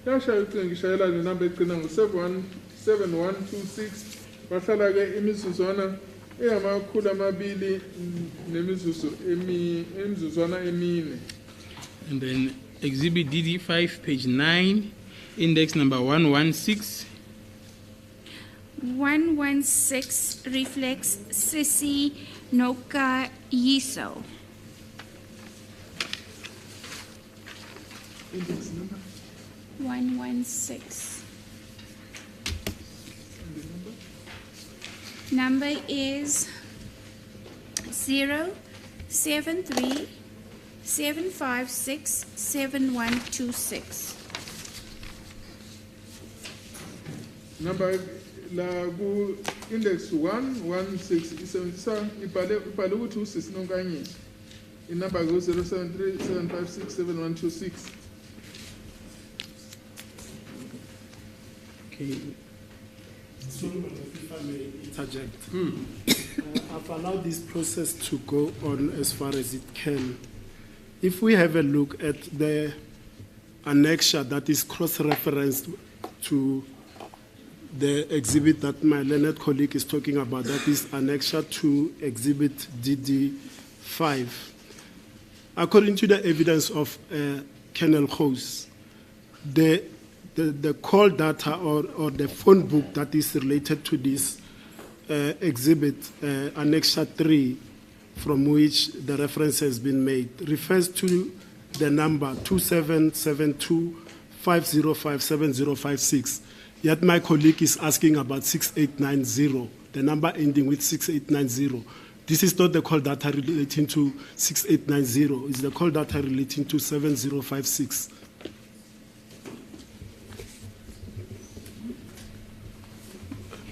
yashaya ukuthi ngishayela le number egcina ngo 7126 bahlala ke imizuzwana eyamakhulu amabili nemizuzwana emine. And then exhibit DD5, page 9, index number 116. 116 reflects Sisi Noka Yiso. Index number 116. Number is 073-756-7126. number la ku index 116 isebenzisa ibhale ukuthi usisinokanye inumber go 073-756-7126. Okay. Solomon, if I may interject. I've allowed this process to go on as far as it can. If we have a look at the annexure that is cross-referenced to the exhibit that my learned colleague is talking about, that is annexure to exhibit DD5. According to the evidence of Colonel Hose, the call data or the phone book that is related to this exhibit, annexure 3, from which the reference has been made, refers to the number 2772-505-7056. Yet my colleague is asking about 6890, the number ending with 6890. This is not the call data relating to 6890, it's the call data relating to 7056.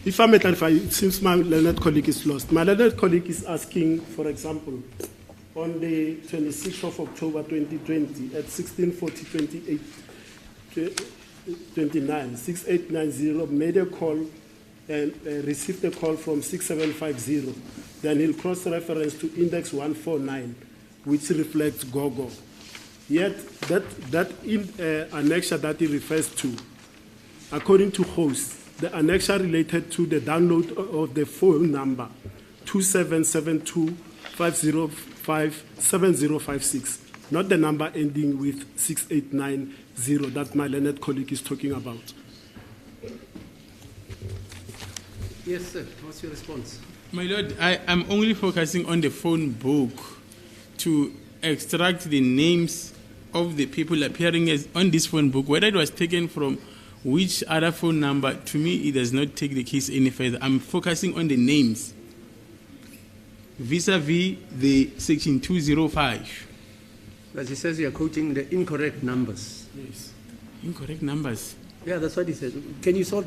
If I may clarify, it seems my learned colleague is lost. My learned colleague is asking, for example, on the 26th of October 2020 at 16:40:29, 6890 made a call and received a call from 6750. Then he'll cross-reference to index 149, which reflects GOGO. Yet that annexure that he refers to, according to host, the annexure related to the download of the phone number 2772-505-7056, not the number ending with 6890 that my learned colleague is talking about. Yes, sir. What's your response? My Lord, I am only focusing on the phone book to extract the names of the people appearing as on this phone book, whether it was taken from which other phone number, to me, it does not take the case any further. I'm focusing on the names vis-a-vis the section 205. As he says, you are quoting the incorrect numbers. Yes. Incorrect numbers. Yeah, that's what he said. Can you sort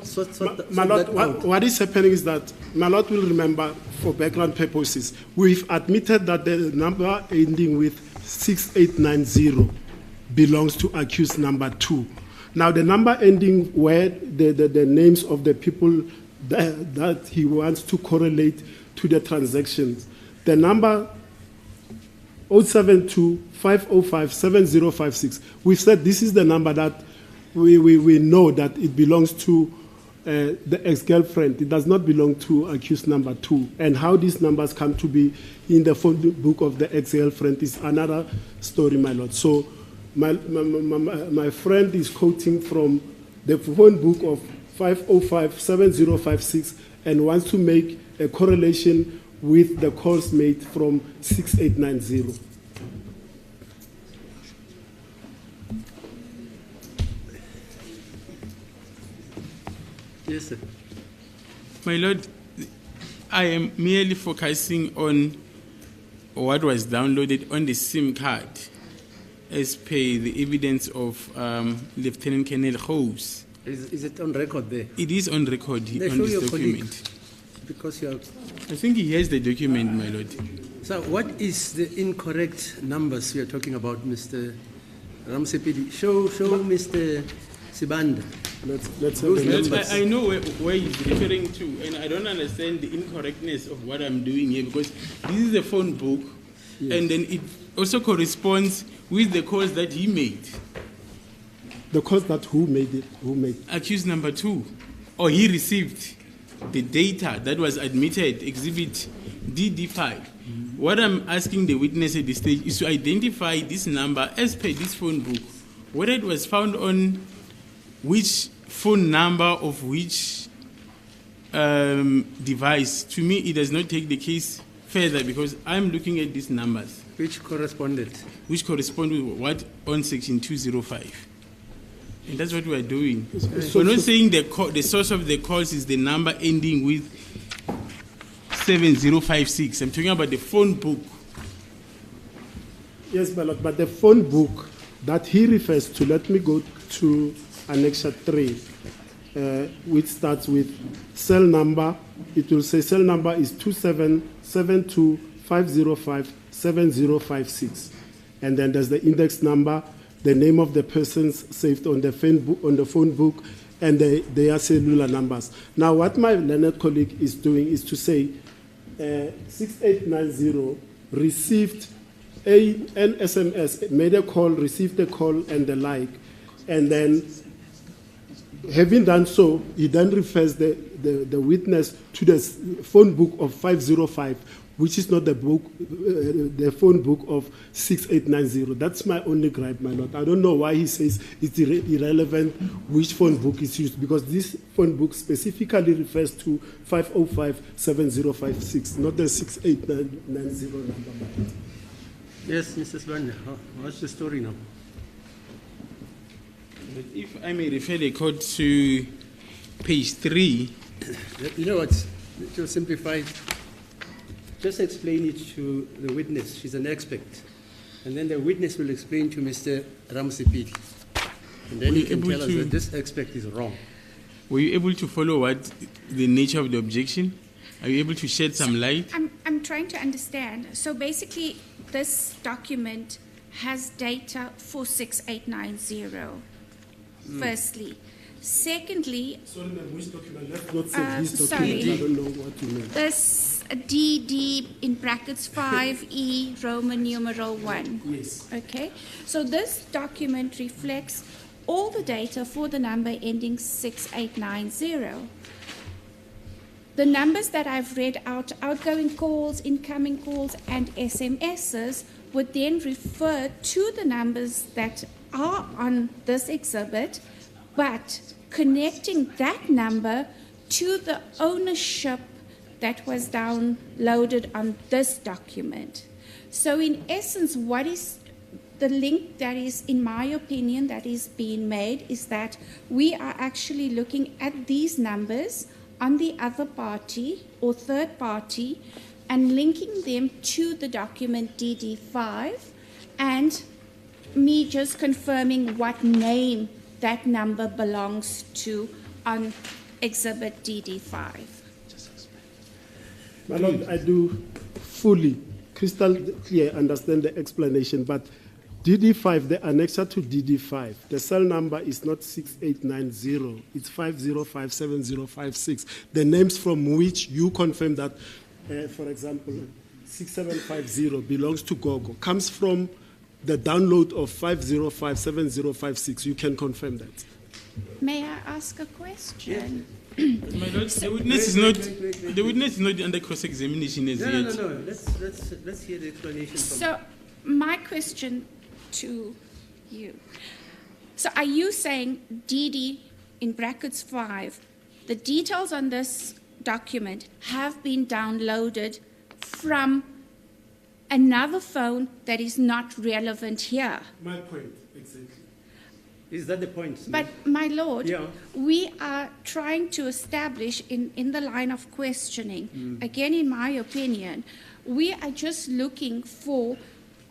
My Lord, that out? what is happening is that, my Lord will remember, for background purposes, we've admitted that the number ending with 6890 belongs to accused number 2. Now, the number ending where the names of the people that he wants to correlate to the transactions, the number 072-505-7056, we've said this is the number that we know that it belongs to the ex-girlfriend. It does not belong to accused number 2. And how these numbers come to be in the phone book of the ex-girlfriend is another story, my Lord. So my friend is quoting from the phone book of 505-7056 and wants to make a correlation with the calls made from 6890. Yes, sir. My Lord, I am merely focusing on what was downloaded on the SIM card as per the evidence of Lieutenant Colonel House. Is it on record there? It is on record They on show this your document. colleague, because you are. I think he has the document, my Lord. So, what is the incorrect numbers we are talking about, Mr. Ramsepidi? Show Mr. Sibanda. Let's Those have a look. numbers. I know where he's referring to, and I don't understand the incorrectness of what I'm doing here, because this is a phone book, and then it also corresponds with the calls that he made. The calls that who made it? Who made? Accused number 2, or he received the data that was admitted, exhibit DD5. What I'm asking the witness at this stage is to identify this number as per this phone book, whether it was found on which phone number of which device. To me, it does not take the case further, because I'm looking at these numbers, Which corresponded? which correspond with what on section 205. And that's what we are doing. We're not saying the source of the calls is the number ending with 7056. I'm talking about the phone book. Yes, my Lord, but the phone book that he refers to, let me go to Annexure 3, which starts with cell number. It will say cell number is 2772-505-7056. And then there's the index number, the name of the persons saved on the phone book, and their cellular numbers. Now, what my learned colleague is doing is to say 6890 received an SMS, made a call, received a call, and the like. And then, having done so, he then refers the witness to the phone book of 505, which is not the book, the phone book of 6890. That's my only gripe, my Lord. I don't know why he says it's irrelevant which phone book is used, because this phone book specifically refers to 505-7056, not the 6890 number. Yes, Mrs. Banda. What's the story now? But if I may refer the court to page 3. You know what? To simplify, just explain it to the witness. She's an expert. And then the witness will explain to Mr. Ramsepidi. And then he can tell us that this expert is wrong. Were you able to follow what the nature of the objection? Are you able to shed some light? I'm trying to understand. So basically, this document has data for 6890, firstly. Secondly, Sorry, ma'am, which document? Let's not say this sorry. document. I don't know what you mean. this DD in brackets 5E Roman numeral 1. Yes. Okay, so this document reflects all the data for the number ending 6890. The numbers that I've read out, outgoing calls, incoming calls, and SMSs, would then refer to the numbers that are on this exhibit, but connecting that number to the ownership that was downloaded on this document. So in essence, what is the link that is, in my opinion, that is being made is that we are actually looking at these numbers on the other party or third party and linking them to the document DD5 and me just confirming what name that number belongs to on exhibit DD5. My Lord, I do fully, crystal clear, understand the explanation, but DD5, the annexure to DD5, the cell number is not 6890, it's 5057056. The names from which you confirm that, for example, 6750 belongs to Gogo, comes from the download of 5057056. You can confirm that. May I ask a question? My Lord, the witness is not. The witness is not under cross-examination as yet. No. Let's hear the explanation. So, my question to you. So, are you saying DD in brackets 5, the details on this document have been downloaded from another phone that is not relevant here? My point, exactly. Is that the point? But, my Lord, Yeah. we are trying to establish in the line of questioning, again, in my opinion, we are just looking for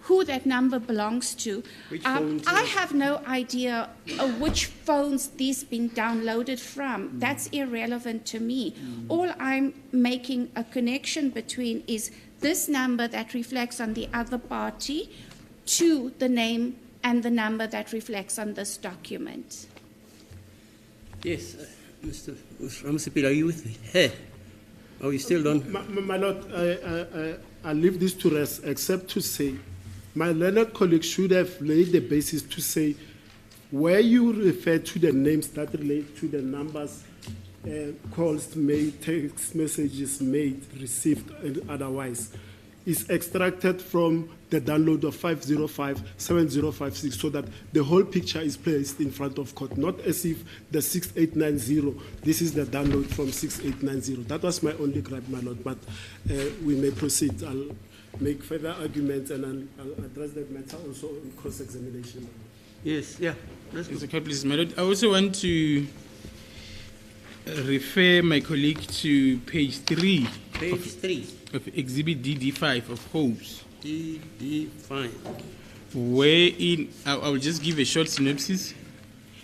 who that number belongs to. Which phones, I have no idea which phones these been downloaded from. That's irrelevant to me. All I'm making a connection between is this number that reflects on the other party to the name and the number that reflects on this document. Yes, Mr. Ramsipil, are you with me? Hey, oh, you still don't? My Lord, I leave this to rest, except to say, my learned colleague should have laid the basis to say, where you refer to the names that relate to the numbers, calls made, text messages made, received, and otherwise, is extracted from the download of 5057056 so that the whole picture is placed in front of court, not as if the 6890, this is the download from 6890. That was my only gripe, my Lord, but we may proceed. I'll make further arguments and I'll address that matter also in cross-examination. Yes, yeah. Let's go. Mr. Court, please, my Lord. I also want to refer my colleague to page 3. Page 3. Of Exhibit DD5 of Hopes. DD5. Wherein, I will just give a short synopsis.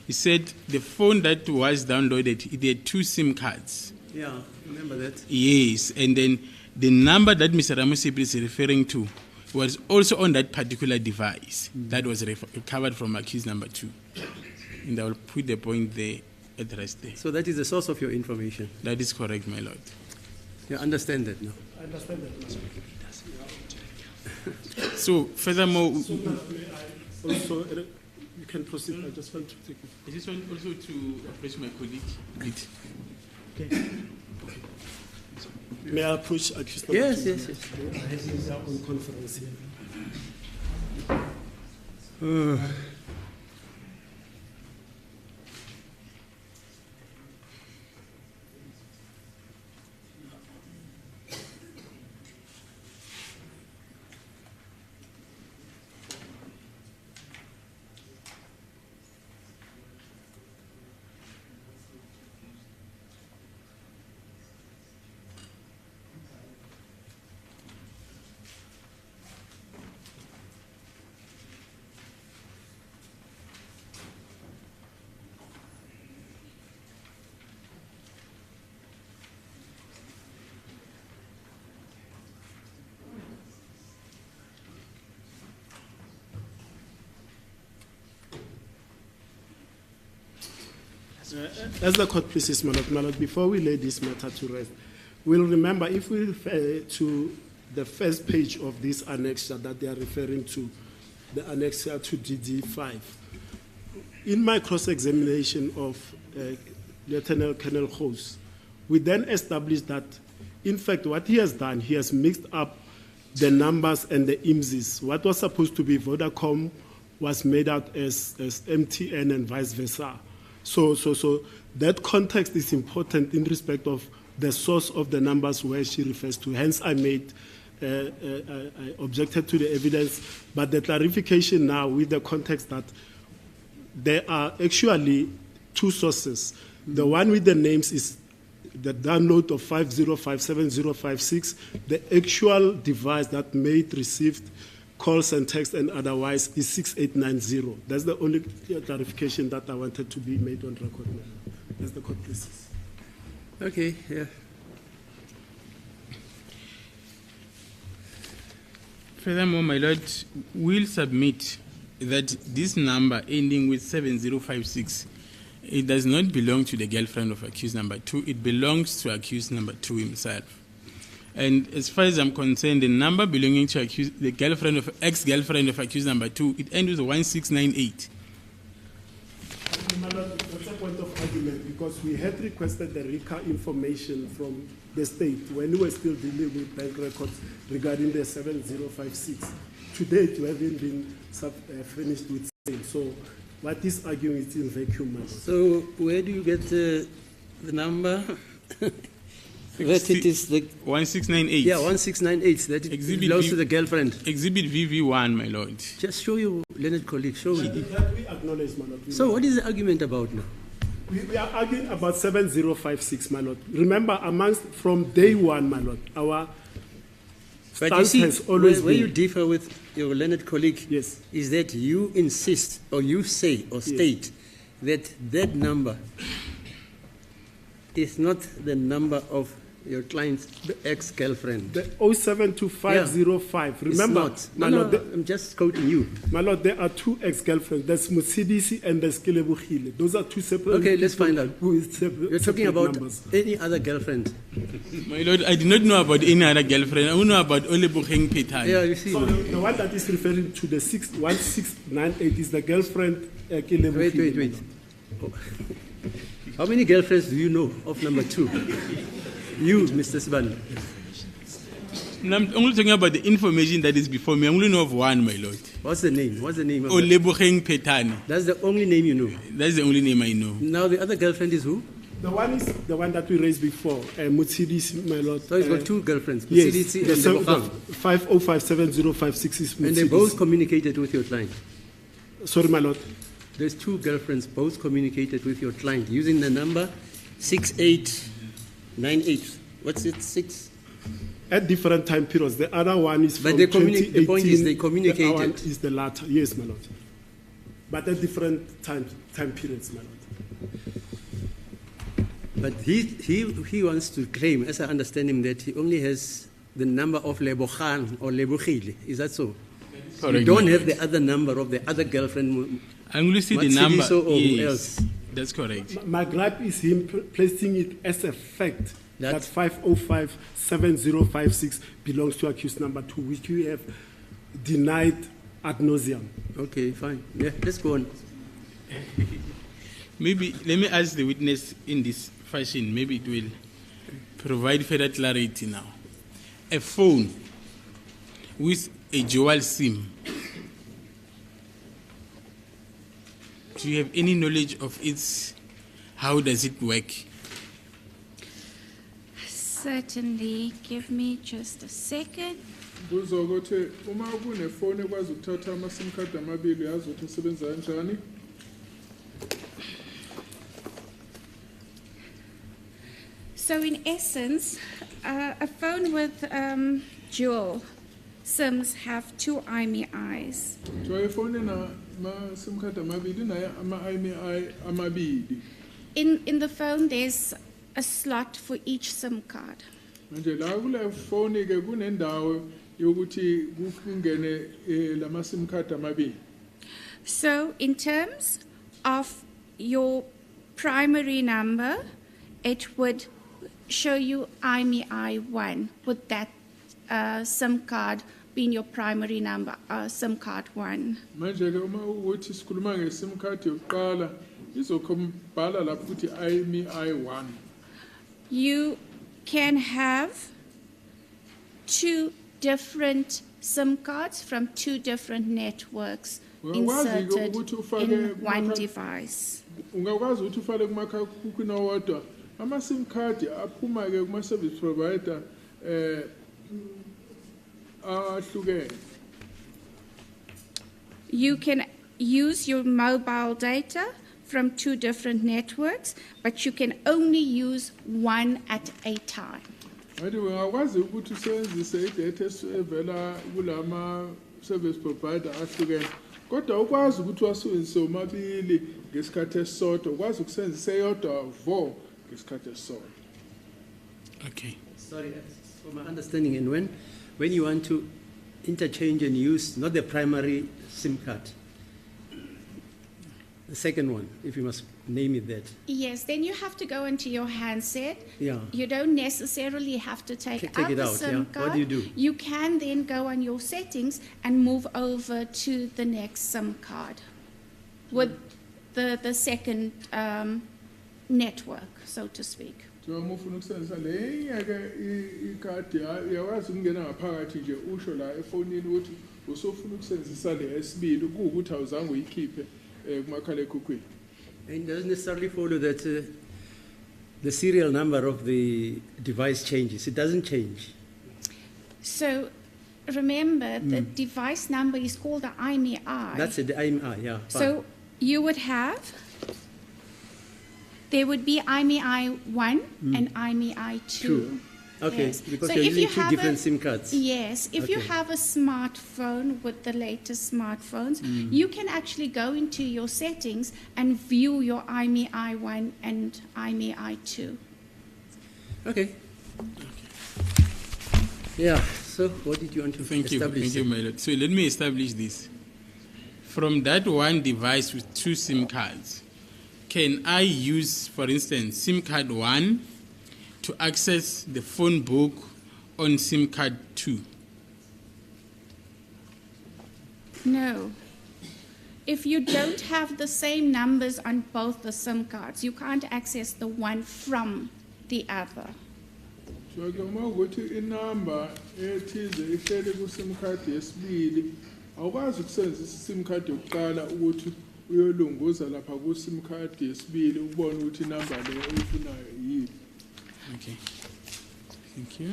He said the phone that was downloaded, it had 2 SIM cards. Yeah, remember that? Yes, and then the number that Mr. Ramosip is referring to was also on that particular device that was recovered from accused number 2. And I will put the point there at rest there. So that is the source of your information. That is correct, my Lord. You understand that now? I understand that. So, furthermore, So, may I also, you can proceed. I just want to take it. I just want also to approach my colleague a bit. May I approach accused? Yes. I have our own conference here. As the court pleases, my Lord, before we lay this matter to rest, we'll remember, if we refer to the first page of this annexure that they are referring to, the annexure to DD5, in my cross-examination of Lieutenant Colonel House, we then established that, in fact, what he has done, he has mixed up the numbers and the IMSIs. What was supposed to be Vodacom was made out as MTN and vice versa. So that context is important in respect of the source of the numbers where she refers to. Hence, I made I objected to the evidence, but the clarification now with the context that there are actually two sources. The one with the names is the download of 5057056. The actual device that made received calls and text and otherwise is 6890. That's the only clarification that I wanted to be made on record now. That's the court cases. Okay, yeah. Furthermore, my lord, will submit that this number ending with 7056, it does not belong to the girlfriend of accused number 2. It belongs to accused number 2 himself. And as far as I'm concerned, the number belonging to the girlfriend of ex-girlfriend of accused number 2, it ends with 1698. That's a point of argument because we had requested the RICA information from the state when we were still dealing with bank records regarding the 7056. To date, we haven't been finished with sale. So what is arguing is in vacuum. So where do you get the number? That it is the 1698. Yeah, 1698. That it belongs to the girlfriend. Exhibit VV1, my lord. Just show your learned colleague. Show me. That we acknowledge, my lord. So what is the argument about now? We are arguing about 7056, my lord. Remember, from day one, my lord, our But you stance see, has always where been. you differ with your learned colleague Yes. is that you insist or you say or state that that number is not the number of your client's ex-girlfriend. The 072505. Remember, It's my not. lord, I'm just quoting you. my lord, there are two ex-girlfriends. There's Mutsidisi and there's Kilebukhile. Those are two separate. Okay, let's people find out. Who is separate, You're talking separate about numbers. any other girlfriend. My lord, I did not know about any other girlfriend. I only know about Olebukheng Petani. Yeah, you see. So the one that is referring to the 1698 is the girlfriend Kilebukhile. Wait. Oh. How many girlfriends do you know of number 2? You, Mr. Sibani. I'm only talking about the information that is before me. I only know of one, my lord. What's the name? What's the name of that? Olebukheng Petani. That's the only name you know. That's the only name I know. Now the other girlfriend is who? The one is the one that we raised before, Mutsidisi, my lord. So he's got two girlfriends, Yes, Mutsidisi the and Lebogang. 50570566 is And they Mutsidisi. both communicated with your client. Sorry, my lord. There's two girlfriends, both communicated with your client using the number 6898. What's it? 6? At different time periods. The other one is But from they 2018. the point is they The communicated. other one is the latter. Yes, my lord. But at different time periods, my lord. But he wants to claim, as I understand him, that he only has the number of Lebogang or Lebokhile. Is that so? Correct. You don't have the other number of the other girlfriend. I only see the number. Matshidiso or who Yes, else? that's correct. My gripe is him placing it as a fact That- that 5057056 belongs to accused number 2, which we have denied ad nauseum. Okay, fine. Yeah, let's go on. Maybe let me ask the witness in this fashion. Maybe it will provide further clarity now. A phone with a dual SIM. Do you have any knowledge of its? How does it work? Certainly. Give me just a second. Kuzokuthi uma kunefoni ekwazi ukuthatha ama-SIM card amabili yazi ukuthi isebenza kanjani. So, in essence, a phone with dual SIMs have two IMEIs. Kuthiwa ifoni nama-SIM card amabili naye ama-IMEI amabili. In the phone, there's a slot for each SIM card. Manje la kule foni ke kunendawo yokuthi kungene lama-SIM card amabili. So, in terms of your primary number, it would show you IMEI 1 with that SIM card being your primary number, SIM card 1. Manje ke uma ukuthi sikhuluma nge-SIM card yokuqala izokhombhala lapho ukuthi IMEI 1. You can have two different SIM cards from two different networks inserted in one device. Ungakwazi ukuthi ufake kumakhalekhukhwini owodwa ama-SIM card aphuma ke kuma-service provider ahlukene. You can use your mobile data from 2 different networks, but you can only use one at a time. Ngathi ungakwazi ukuthi usebenzise idatha evela kulama service provider ahlukene. Kodwa ukwazi ukuthi wasebenzise omabili ngesikhathi esisodwa, ukwazi ukusebenzisa eyodwa vo ngesikhathi esisodwa. Okay. Sorry, for my understanding, and when you want to interchange and use not the primary SIM card, the second one, if you must name it that. Yes, then you have to go into your handset. Yeah. You don't necessarily have to take Take out it the out, SIM yeah. card. What do you do? You can then go on your settings and move over to the next SIM card with the second network, so to speak. So ufuna ukusebenzisa le ke ikhadi uyakwazi ukungena ngaphakathi nje usho la efonini ukuthi usofuna ukusebenzisa le esibili ukuthi awuzange uyikhiphe kumakhala ekhukhwini. And it doesn't necessarily follow that the serial number of the device changes. It doesn't change. So remember, the device number is called the IMEI. That's it, the IMI, yeah. So you would have, there would be IMEI 1 and IMEI 2. Two. Okay, Yes. because So you're if using you two have different a- SIM cards. Yes, if you Okay. have a smartphone with the latest smartphones, you can actually go into your settings and view your IMEI 1 and IMEI 2. Okay. Yeah, so what did you want to Thank you, establish? my lord. So let me establish this. From that one device with 2 SIM cards, can I use, for instance, SIM card 1 to access the phone book on SIM card 2? No. If you don't have the same numbers on both the SIM cards, you can't access the one from the other. So ke uma ukuthi inamba ethize ihlele ku SIM card yesibili awukwazi ukusebenzisa iSIM card yokuqala ukuthi uyolunguza lapha ku SIM card yesibili ubone ukuthi inamba le oyifunayo yini. Okay. Thank you.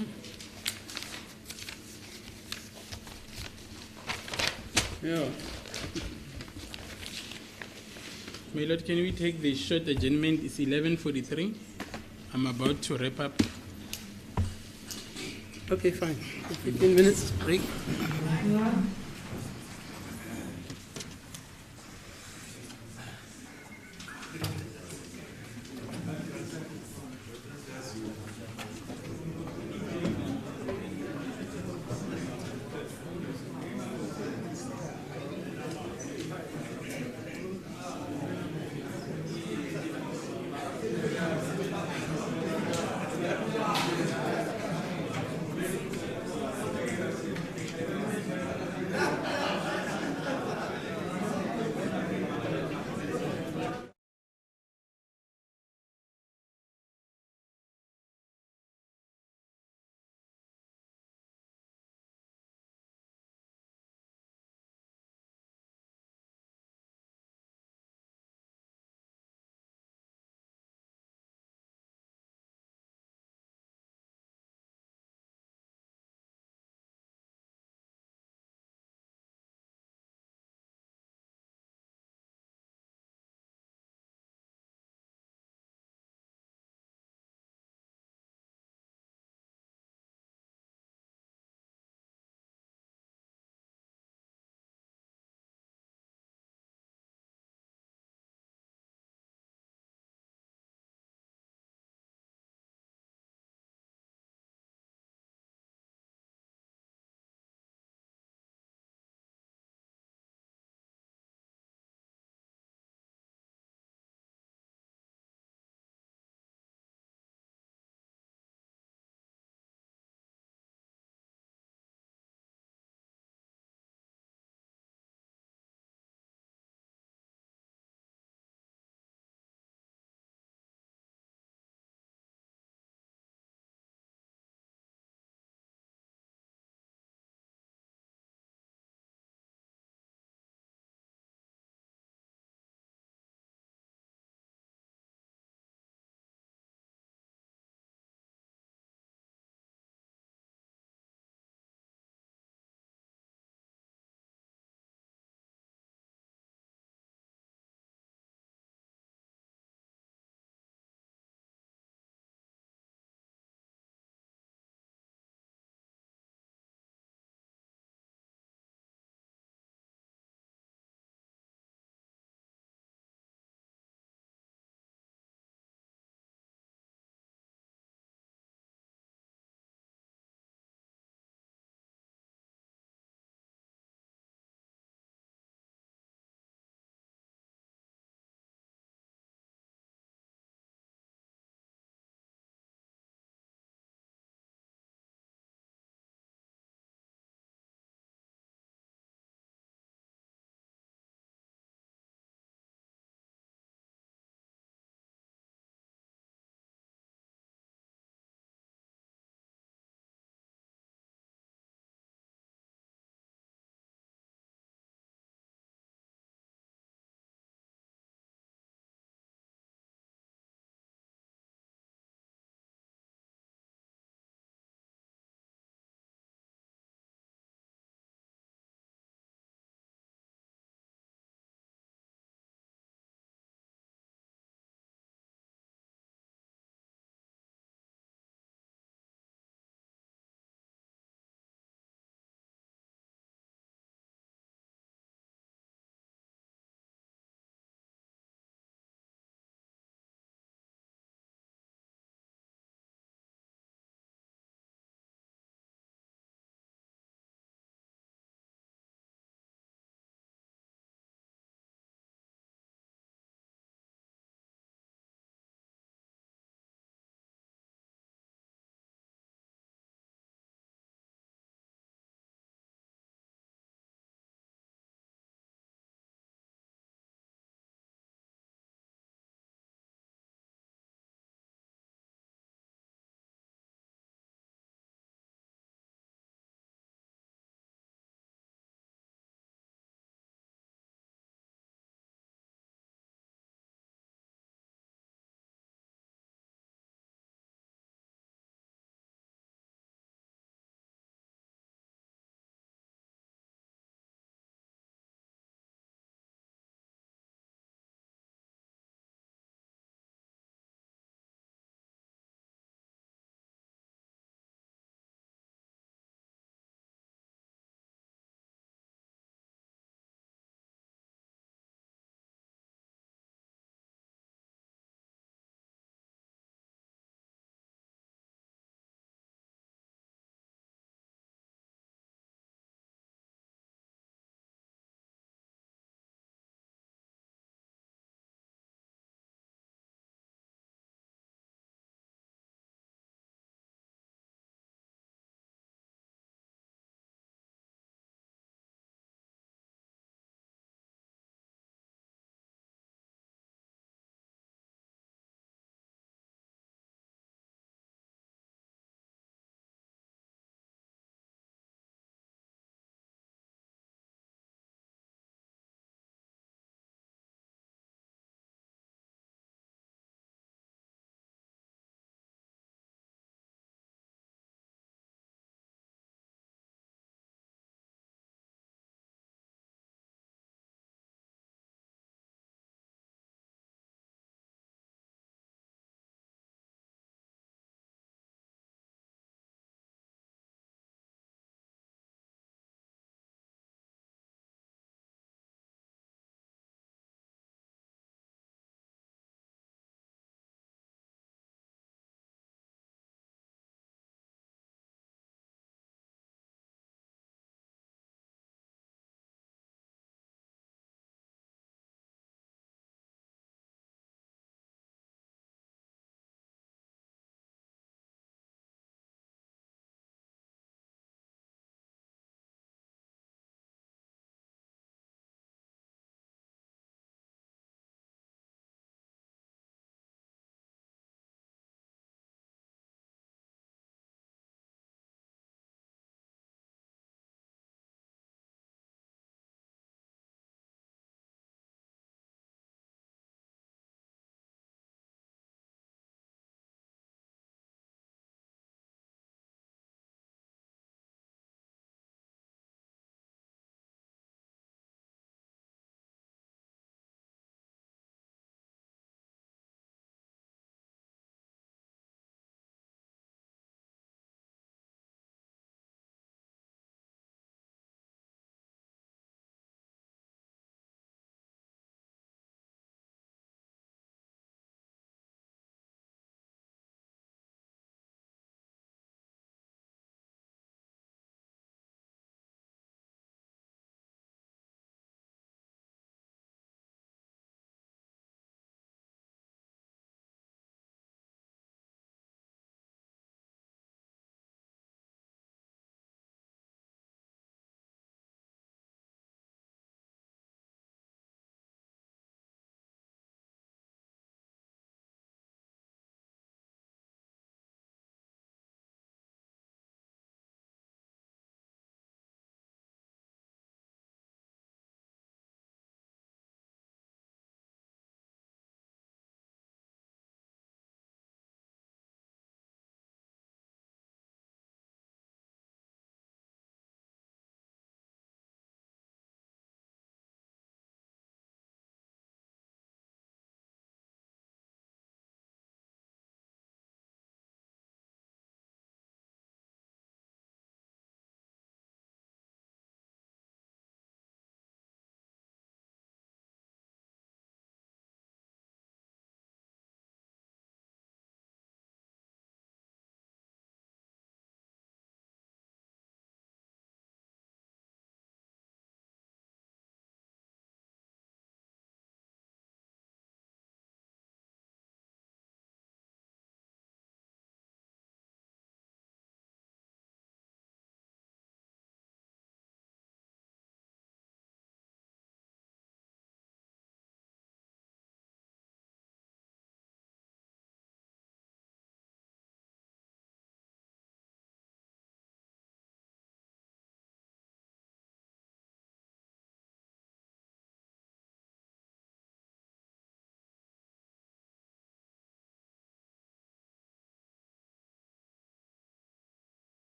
Yeah. My lord, can we take the short adjournment? It's 11:43. I'm about to wrap up. Okay, fine. 15 minutes break.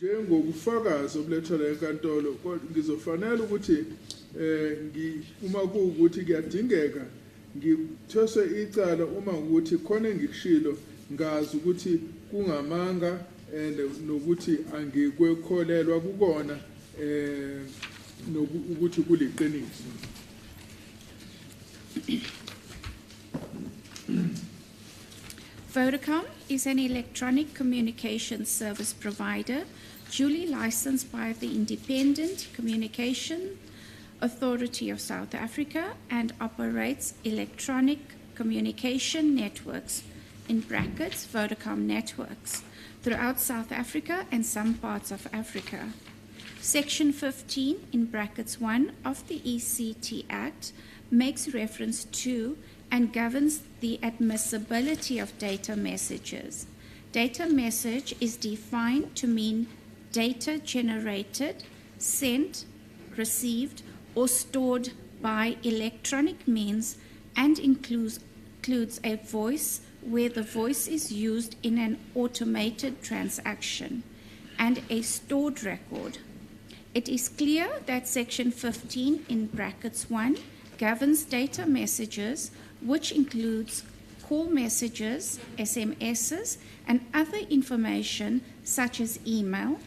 njengobufakazi obulethwa enkantolo kodwa ngizofanele ukuthi uma kuwukuthi kuyadingeka ngithoswe icala uma ukuthi khona engikushilo ngazi ukuthi kungamanga nokuthi angikwekholelwa kukona nokuthi kuliqiniso. Vodacom is an electronic communications service provider duly licensed by the Independent Communication Authority of South Africa and operates electronic communication networks, in brackets, Vodacom networks, throughout South Africa and some parts of Africa. Section 15, in brackets 1 of the ECT Act makes reference to and governs the admissibility of data messages. Data message is defined to mean data generated, sent, received, or stored by electronic means and includes a voice where the voice is used in an automated transaction and a stored record. It is clear that Section 15 in brackets 1 governs data messages, which includes call messages, SMSs, and other information such as email,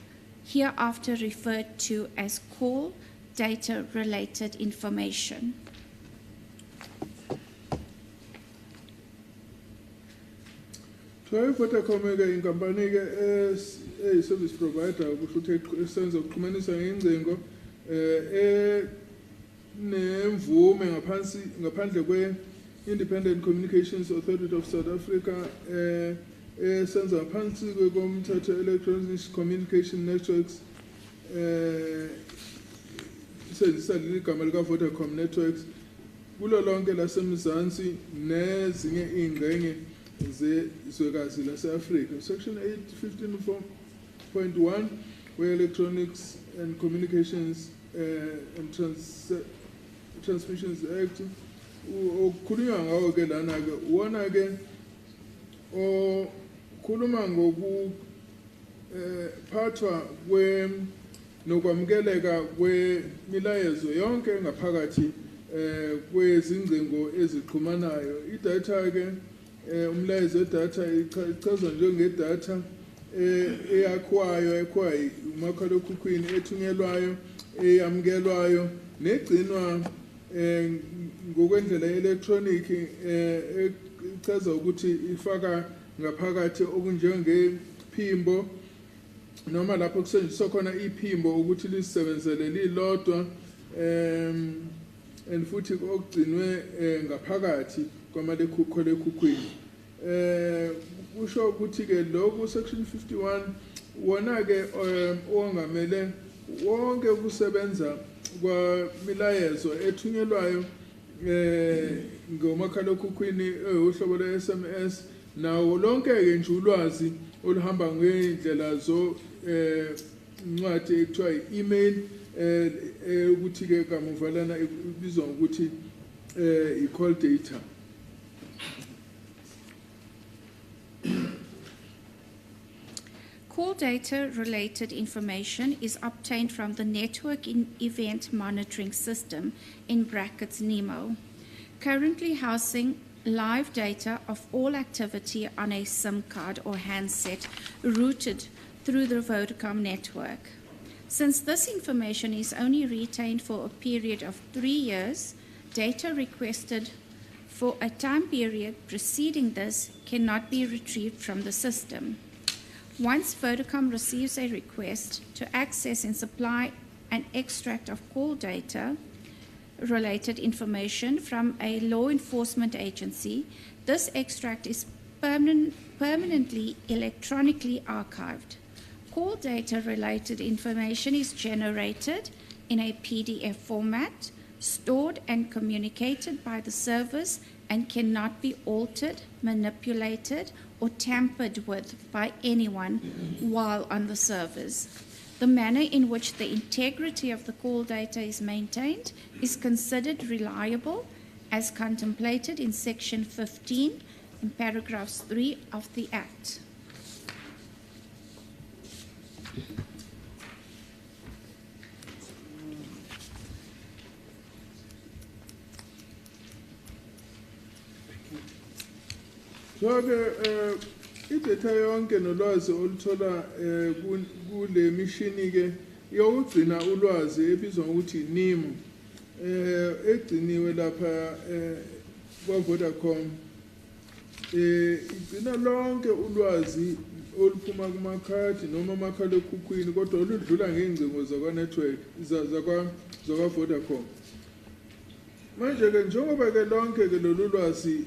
hereafter referred to as call data related information. Vodacom inkampani service provider ukuthi esenza ukuxhumanisa ngengcingo nemvume ngaphandle kwe Independent Communications Authority of South Africa esenza ngaphansi komthetho Electronic Communication Networks isebenzisa leli gama lika Vodacom Networks kulo lonke lasemzansi nezinye ingxenye zezwekazi lase-Afrika. Section 815.1 where Electronics and Communications and Transmissions Act okukhulunywa ngawo ke lana ke wona ke okhuluma ngokuphathwa nokwamukeleka kwemilayezo yonke ngaphakathi kwezingcingo ezixhumanayo. Idatha ke umlayezo wedatha ichazwa njengedatha eyakhiwayo umakhalekhukhwini ethunyelwayo eyamukelwayo negcinwa ngokwendlela electronic ichaza ukuthi ifaka ngaphakathi okunjengephimbo noma lapho kusetshenziswa khona iphimbo ukuthi lisebenzele lilodwa and futhi okugcinwe ngaphakathi kwamalekhukhwini kusho ukuthi ke lokhu section 51 wona ke ongamele wonke ukusebenza kwamilayezo ethunyelwayo ngomakhalekhukhwini uhlobo lwe-SMS nawo lonke ke nje ulwazi oluhamba ngendlela ncwadi ekuthiwa i-email ukuthi ke kamuva lana ibizwa ngokuthi i-call data. Call data related information is obtained from the Network Event Monitoring System, in brackets NEMO, currently housing live data of all activity on a SIM card or handset routed through the Vodacom network. Since this information is only retained for a period of 3 years, data requested for a time period preceding this cannot be retrieved from the system. Once Vodacom receives a request to access and supply an extract of call data related information from a law enforcement agency, this extract is permanently electronically archived. Call data related information is generated in a PDF format, stored and communicated by the service, and cannot be altered, manipulated, or tampered with by anyone while on the service. The manner in which the integrity of the call data is maintained is considered reliable as contemplated in Section 15 in paragraphs 3 of the Act. So ke idata yonke nolwazi oluthola kule machine ke yokugcina ulwazi ebizwa ukuthi NIM egciniwe lapha kwa Vodacom igcina lonke ulwazi oluphuma kumakhadi noma amakhalekhukhwini kodwa oludlula ngezingcingo zakwa network zakwa Vodacom. Manje ke njengoba ke lonke ke lolu lwazi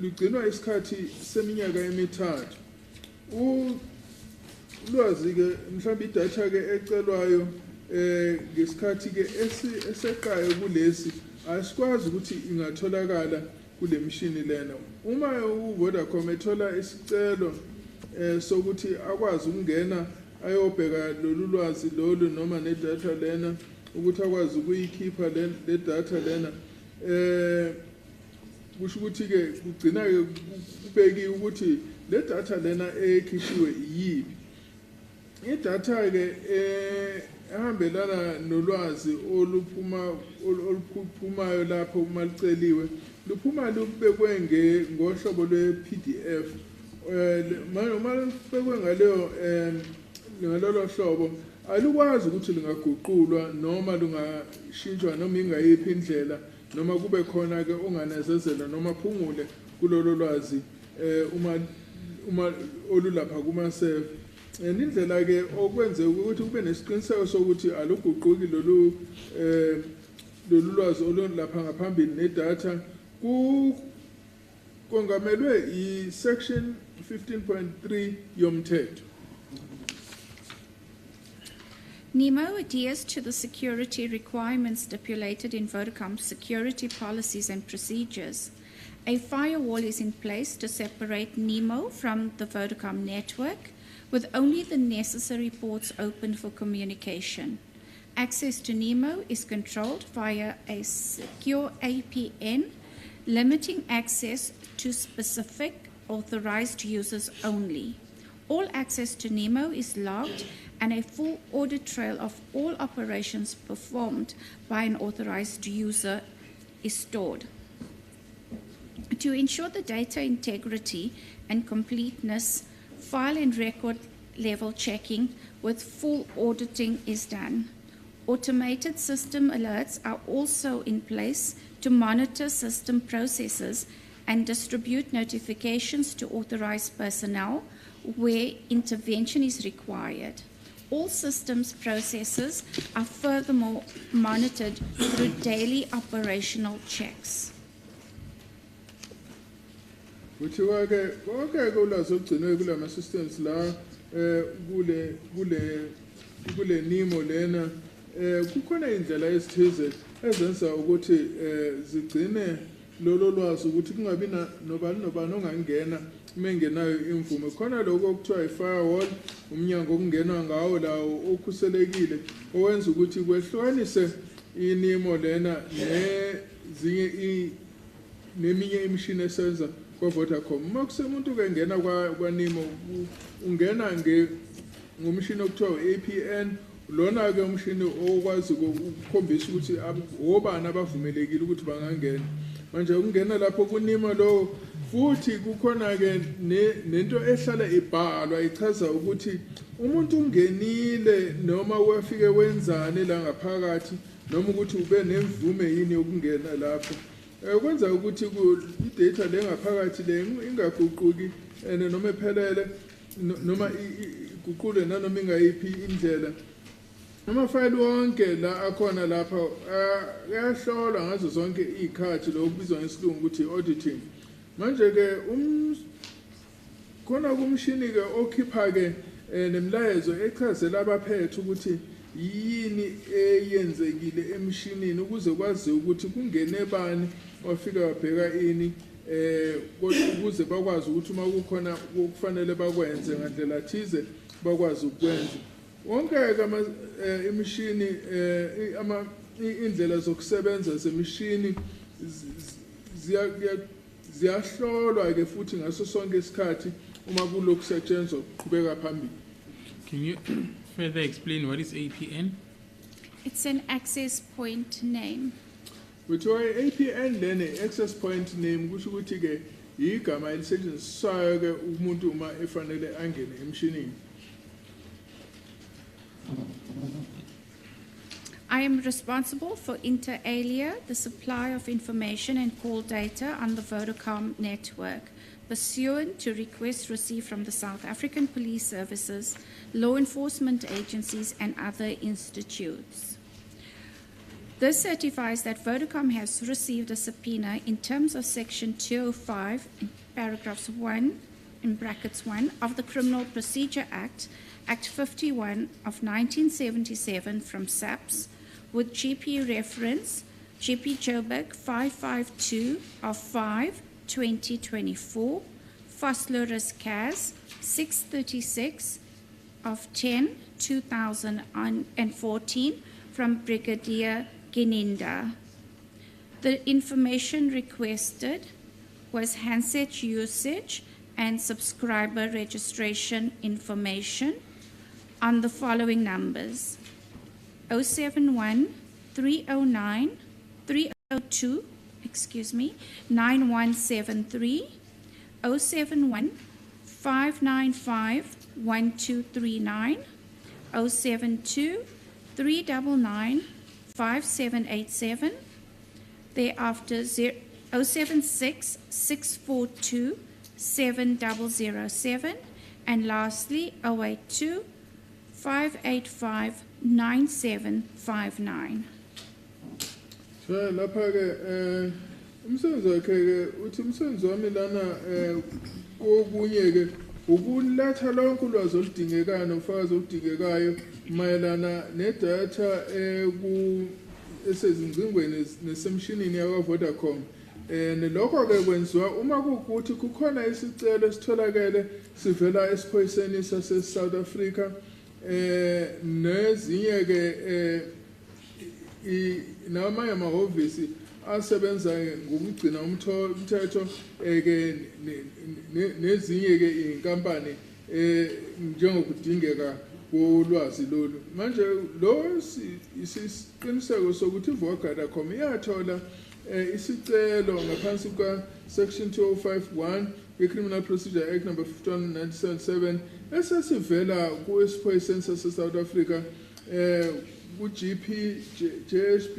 lugcinwa isikhathi seminyaka emithathu. Ulwazi ke mhlawumbe idatha ke ecelwayo ngesikhathi ke eseqayo kulesi asikwazi ukuthi ingatholakala kule machine lena. Uma uVodacom ethola isicelo sokuthi akwazi ukungena ayobheka lolu lwazi lolu noma nedata lena ukuthi akwazi ukuyikhipha le data lena kusho ukuthi ke kugcina ke kubeki ukuthi le data lena ekhishwe yipi. Idata ke ehambelana nolwazi oluphumayo lapho uma liceliwe luphuma lubekwe ngohlobo lwe-PDF. Uma lubekwe ngalolo hlobo alukwazi ukuthi lingaguqulwa noma lungashintshwa noma ingayiphi indlela noma kube khona ke onganezezela noma phungule kulolo lwazi uma olulapha kuma-save. Indlela ke okwenze ukuthi kube nesiqiniseko sokuthi aluguquki lolu lwazi olulapha ngaphambili nedata kongamelwe i-section 15.3 yomthetho. NEMO adheres to the security requirements stipulated in Vodacom's security policies and procedures. A firewall is in place to separate NEMO from the Vodacom network, with only the necessary ports open for communication. Access to NEMO is controlled via a secure APN, limiting access to specific authorized users only. All access to NEMO is logged, and a full audit trail of all operations performed by an authorized user is stored. To ensure the data integrity and completeness, file and record level checking with full auditing is done. Automated system alerts are also in place to monitor system processes and distribute notifications to authorized personnel where intervention is required. All systems processes are furthermore monitored through daily operational checks. Which konke ulwazi olugcinwe kula ma-systems la kule NEMO lena kukhona indlela ezithize ezenza ukuthi zigcine lolo lwazi ukuthi kungabi nobani ongangena uma engenayo imvume. Khona lokho okuthiwa i-firewall, umnyango okungenwa ngawo lawo okhuselekile owenza ukuthi kwehlukanise iNEMO lena neminye imishini esenza kwa Vodacom. Uma kusemuntu ke ngena kwa NEMO ungena ngomshini okuthiwa APN, lona ke umshini okwazi ukukhombisa ukuthi obani abavumelekile ukuthi bangangena. Manje ungena lapho kuNEMO lo futhi kukhona ke nento ehlala ibhalwa ichaza ukuthi umuntu ungenile noma wafike wenzani la ngaphakathi noma ukuthi ube nemvume yini yokungena lapho. Kwenza ukuthi idata le ngaphakathi le ingaguquki noma ephelele noma iguqule nanoma ingayiphi indlela. Amafayili wonke la akhona lapha ayahlolwa ngazo zonke izikhathi lokubizwa ngesilungu ukuthi auditing. Manje ke khona kumshini ke okhipha ke nemlayezo echazela abaphethe ukuthi yini eyenzekile emshinini ukuze kwazi ukuthi kungene bani wafika wabheka ini ukuze bakwazi ukuthi uma kukhona okufanele bakwenze ngandlela thize bakwazi ukwenza. Wonke ke imishini indlela zokusebenza zemishini ziyahlolwa ke futhi ngaso sonke isikhathi uma kulokhu setshenzwa ukuqhubeka phambili. Can you further explain what is APN? It's an access point name. Which APN then access point name kusho ukuthi ke igama elisetshenziswayo ke umuntu uma efanele angene emshinini. I am responsible for inter alia, the supply of information and call data on the Vodacom network, pursuant to requests received from the South African Police Services, law enforcement agencies, and other institutes. This certifies that Vodacom has received a subpoena in terms of Section 205, in paragraphs 1, in brackets 1, of the Criminal Procedure Act, Act 51 of 1977 from SABC, with GP reference GP Joburg 552 of 5/2024, Fosloris Cas 636 of 10/2014 from Brigadier Gininda. The information requested was handset usage and subscriber registration information on the following numbers: 071 309 302 9173, 071 595 1239, 072 399 5787, thereafter 076 642 7007, and lastly 082 585 9759. So lapha ke umsebenzi wakhe ke uthi umsebenzi wami lana kokunye ke ukuletha lonke ulwazi oludingekayo nofakazi oludingekayo mayelana nedata esezingcingweni nesemshinini yakwa Vodacom. Lokho ke kwenziwa uma kukuthi kukhona isicelo esitholakele sivela esiphoyiseni sase South Africa nezinye ke namanye amahhovisi asebenza ngokugcina umthetho ke nezinye ke inkampani njengokudingeka kolwazi lolu. Manje lo isiqiniseko sokuthi Vodacom iyathola isicelo ngaphansi kwa Section 205(1) ye-Criminal Procedure Act number 51/1977 esesivela ku-esiphoyiseni sase South Africa ku-GP JSB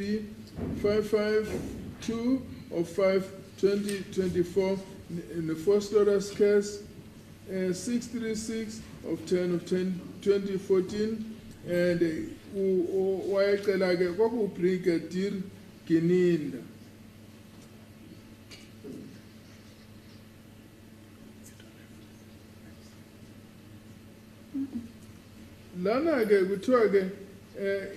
552 of 5/2024 ne-Fosloris Cas 636 of 10/10/2014 and wayecela ke kwaku-Brigadier Gininda. Lana ke kuthiwa ke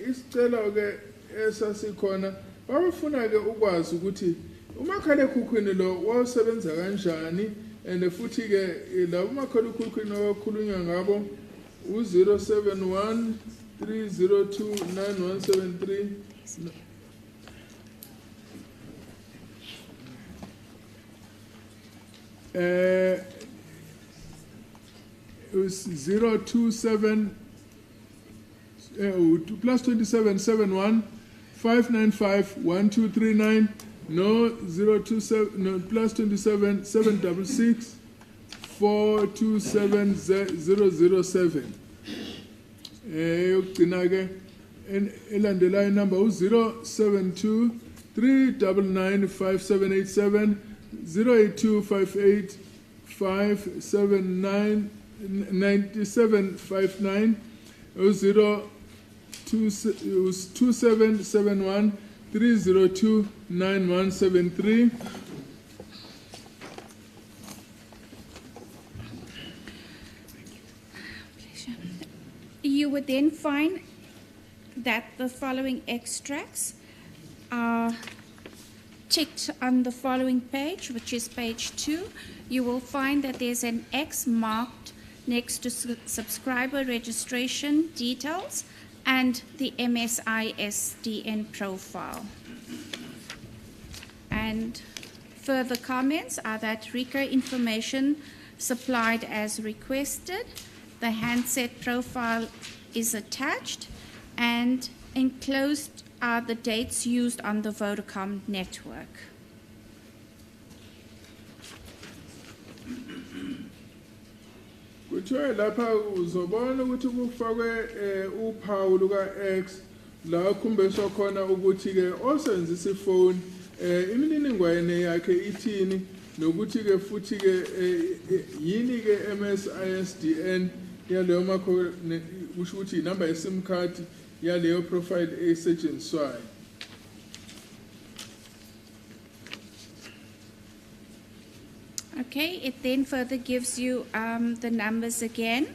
isicelo ke esasikhona babefuna ke ukwazi ukuthi umakhalekhukhwini lo wawusebenza kanjani and futhi ke labo umakhalekhukhwini owakhulunywa ngabo u-071 302 9173 it was 027 plus 2771 595 1239 no 027 no plus 27 766 427 007 yokugcina ke elandelayo number u-072 399 5787 08258 579 9759 2771 302 9173. You would then find that the following extracts are ticked on the following page, which is page 2. You will find that there's an X marked next to subscriber registration details and the MSISDN profile. And further comments are that RICO information supplied as requested, the handset profile is attached, and enclosed are the dates used on the Vodacom network. Kuthiwe lapha uzobona ukuthi kufakwe uphawu luka-X la khumbeswa khona ukuthi-ke osebenzisa ifoni imininingwane yakhe ithini nokuthi-ke futhi-ke yini-ke MSISDN yaleyo makho kusho ukuthi inamba yeSIM card yaleyo profile esetshenziswayo. Okay, it then further gives you the numbers again,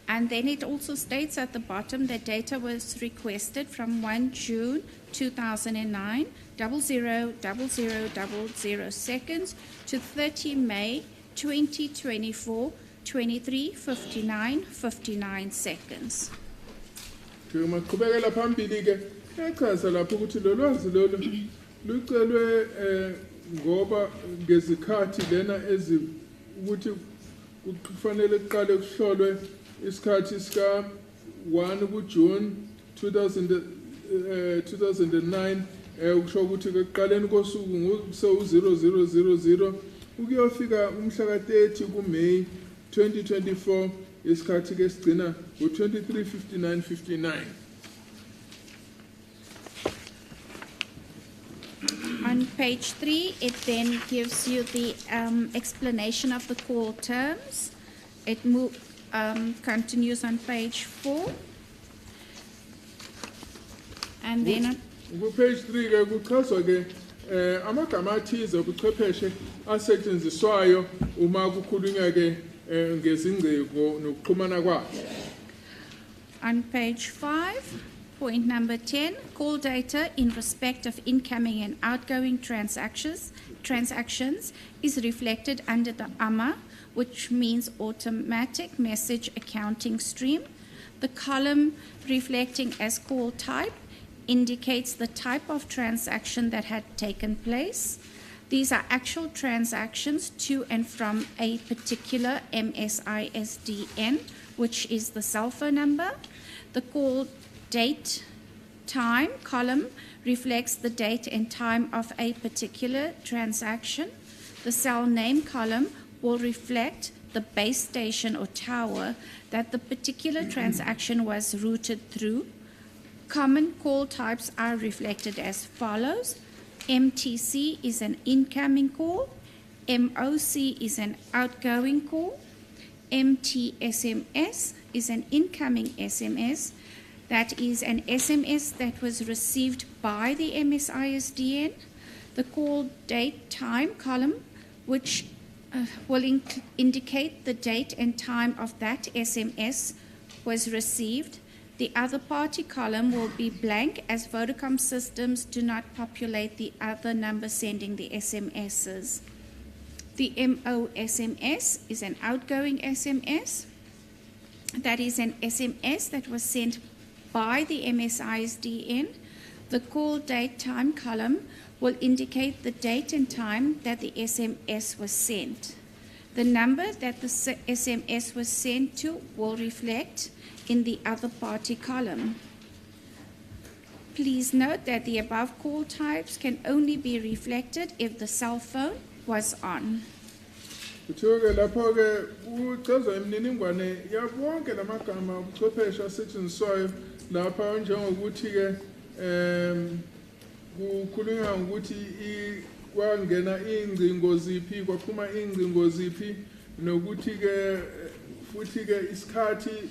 and then it also states at the bottom that data was requested from 1 June 2009, 000000 seconds to 30 May 2024, 23:59:59 seconds. Maqhubekela phambili-ke echaza lapho ukuthi lo lwazi lolu lucelwe ngoba ngezikhathi lena ukuthi kufanele kuqale kuhlolwe isikhathi sika 1 kuJune 2009 ukusho ukuthi ekuqaleni kosuku ngo-0000 ukuyofika umhla ka-30 kuMeyi 2024 isikhathi ke sigcina ngo-23:59:59. On page 3, it then gives you the explanation of the call terms. It continues on page 4. And then on Page 3 ke kuchazwa ke amagama athize obuchwepheshe asetshenziswayo uma kukhulunywa ke ngezingcebo nokuxhumana kwayo. On page 5, point number 10, call data in respect of incoming and outgoing transactions is reflected under the AMA, which means automatic message accounting stream. The column reflecting as call type indicates the type of transaction that had taken place. These are actual transactions to and from a particular MSISDN, which is the cell phone number. The call date time column reflects the date and time of a particular transaction. The cell name column will reflect the base station or tower that the particular transaction was routed through. Common call types are reflected as follows. MTC is an incoming call. MOC is an outgoing call. MTSMS is an incoming SMS. That is an SMS that was received by the MSISDN. The call date time column, which will indicate the date and time of that SMS was received. The other party column will be blank as Vodacom systems do not populate the other number sending the SMSs. The MOSMS is an outgoing SMS. That is an SMS that was sent by the MSISDN. The call date time column will indicate the date and time that the SMS was sent. The number that the SMS was sent to will reflect in the other party column. Please note that the above call types can only be reflected if the cell phone was on. Kuthiwe lapho-ke kuchazwa imininingwane yabonke la magama ubuchwepheshe asetshenziswayo lapha njengokuthi-ke kukhulunywa ngokuthi kwangena iy'ngcingo ziphi kwaphuma iy'ngcingo ziphi nokuthi-ke futhi-ke isikhathi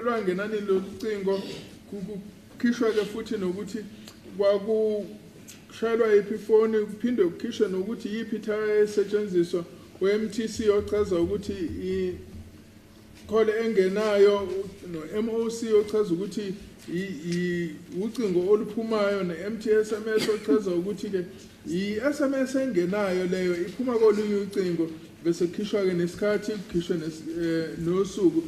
lwangenani locingo kukhishwa-ke futhi nokuthi kwakushayelwa yiphi ifoni kuphinde kukhishwe nokuthi yiphi ithaya esetshenziswa we-MTC ochaza ukuthi ikhole engenayo no-MOC ochaza ukuthi ucingo oluphumayo ne-MTSMS ochaza ukuthi-ke i-SMS engenayo leyo iphuma kolunye ucingo bese kukhishwa-ke nesikhathi kukhishwe nosuku.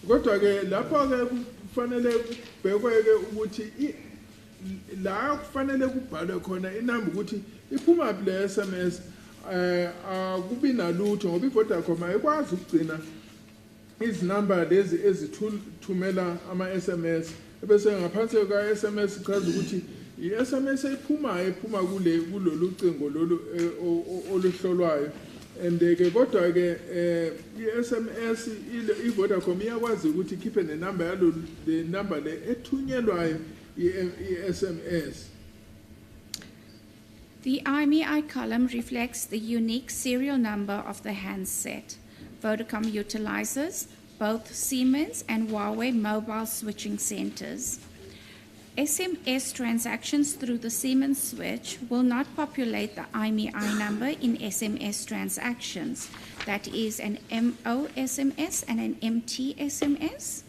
Kodwa-ke lapho-ke kufanele kubhekwe-ke ukuthi la kufanele kubhalwe khona inamba ukuthi iphuma phi le SMS akubi nalutho ngoba iVodacom ayikwazi ukugcina izinamba lezi ezithumela ama-SMS ebese ngaphansi ka-SMS ichaza ukuthi i-SMS ephumayo ephuma kulolu cingo lolu oluhlolwayo and ke kodwa ke i-SMS i-Vodacom iyakwazi ukuthi ikhiphe nenamba yalo the number le ethunyelwayo i-SMS. The IMEI column reflects the unique serial number of the handset. Vodacom utilizes both Siemens and Huawei mobile switching centers. SMS transactions through the Siemens switch will not populate the IMEI number in SMS transactions. That is an MO SMS and an MT SMS.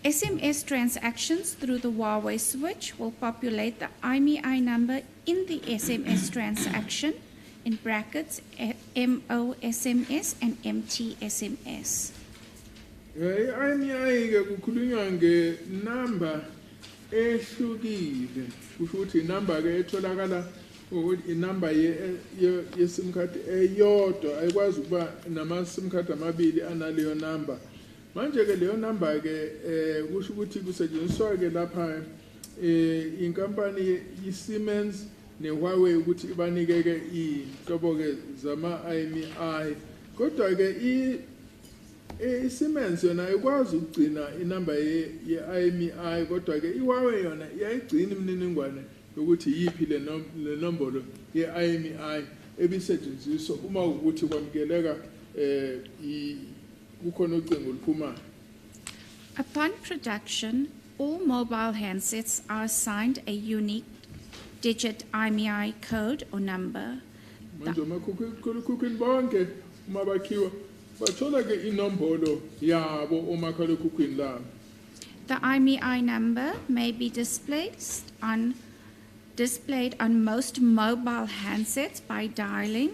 SMS transactions through the Huawei switch will populate the IMEI number in the SMS transaction, in brackets, MO SMS and MT SMS. I-IMEI ke kukhulunywa ngenamba ehlukile kusho ukuthi inamba ke etholakala ukuthi inamba ye-SIM card eyodwa ayikwazi ukuba nama-SIM card amabili analeyo namba. Manje ke leyo namba ke kusho ukuthi kusetshenziswa ke lapha inkampani ye-Siemens ne-Huawei ukuthi ibanike ke inhlobo ke zama-IMEI. Kodwa ke i-Siemens yona ikwazi ukugcina inamba ye-IMEI kodwa ke i-Huawei yona iyayigcina imininingwane yokuthi yiphi le nombolo ye-IMEI ebisetshenziswa uma ukuthi kwamukeleka kukhona ucingo oluphumayo. Upon production, all mobile handsets are assigned a unique digit IMEI code or number. Manje omakhalekhukhwini bonke uma bakhiwa bathola ke inombolo yabo omakhalekhukhwini labo. The IMEI number may be displayed on most mobile handsets by dialing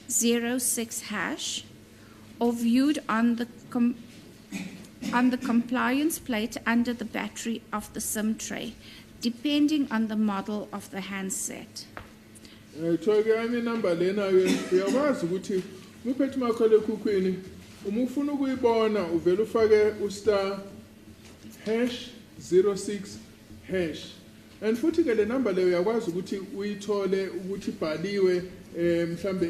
*#06# or viewed on the compliance plate under the battery of the SIM tray, depending on the model of the handset. Thoke ami number lena ke uyakwazi ukuthi uphethe umakhalekhukhwini uma ufuna ukuyibona uvela ufake *#06#. And futhi ke le number leyo uyakwazi ukuthi uyithole ukuthi ibhaliwe mhlambe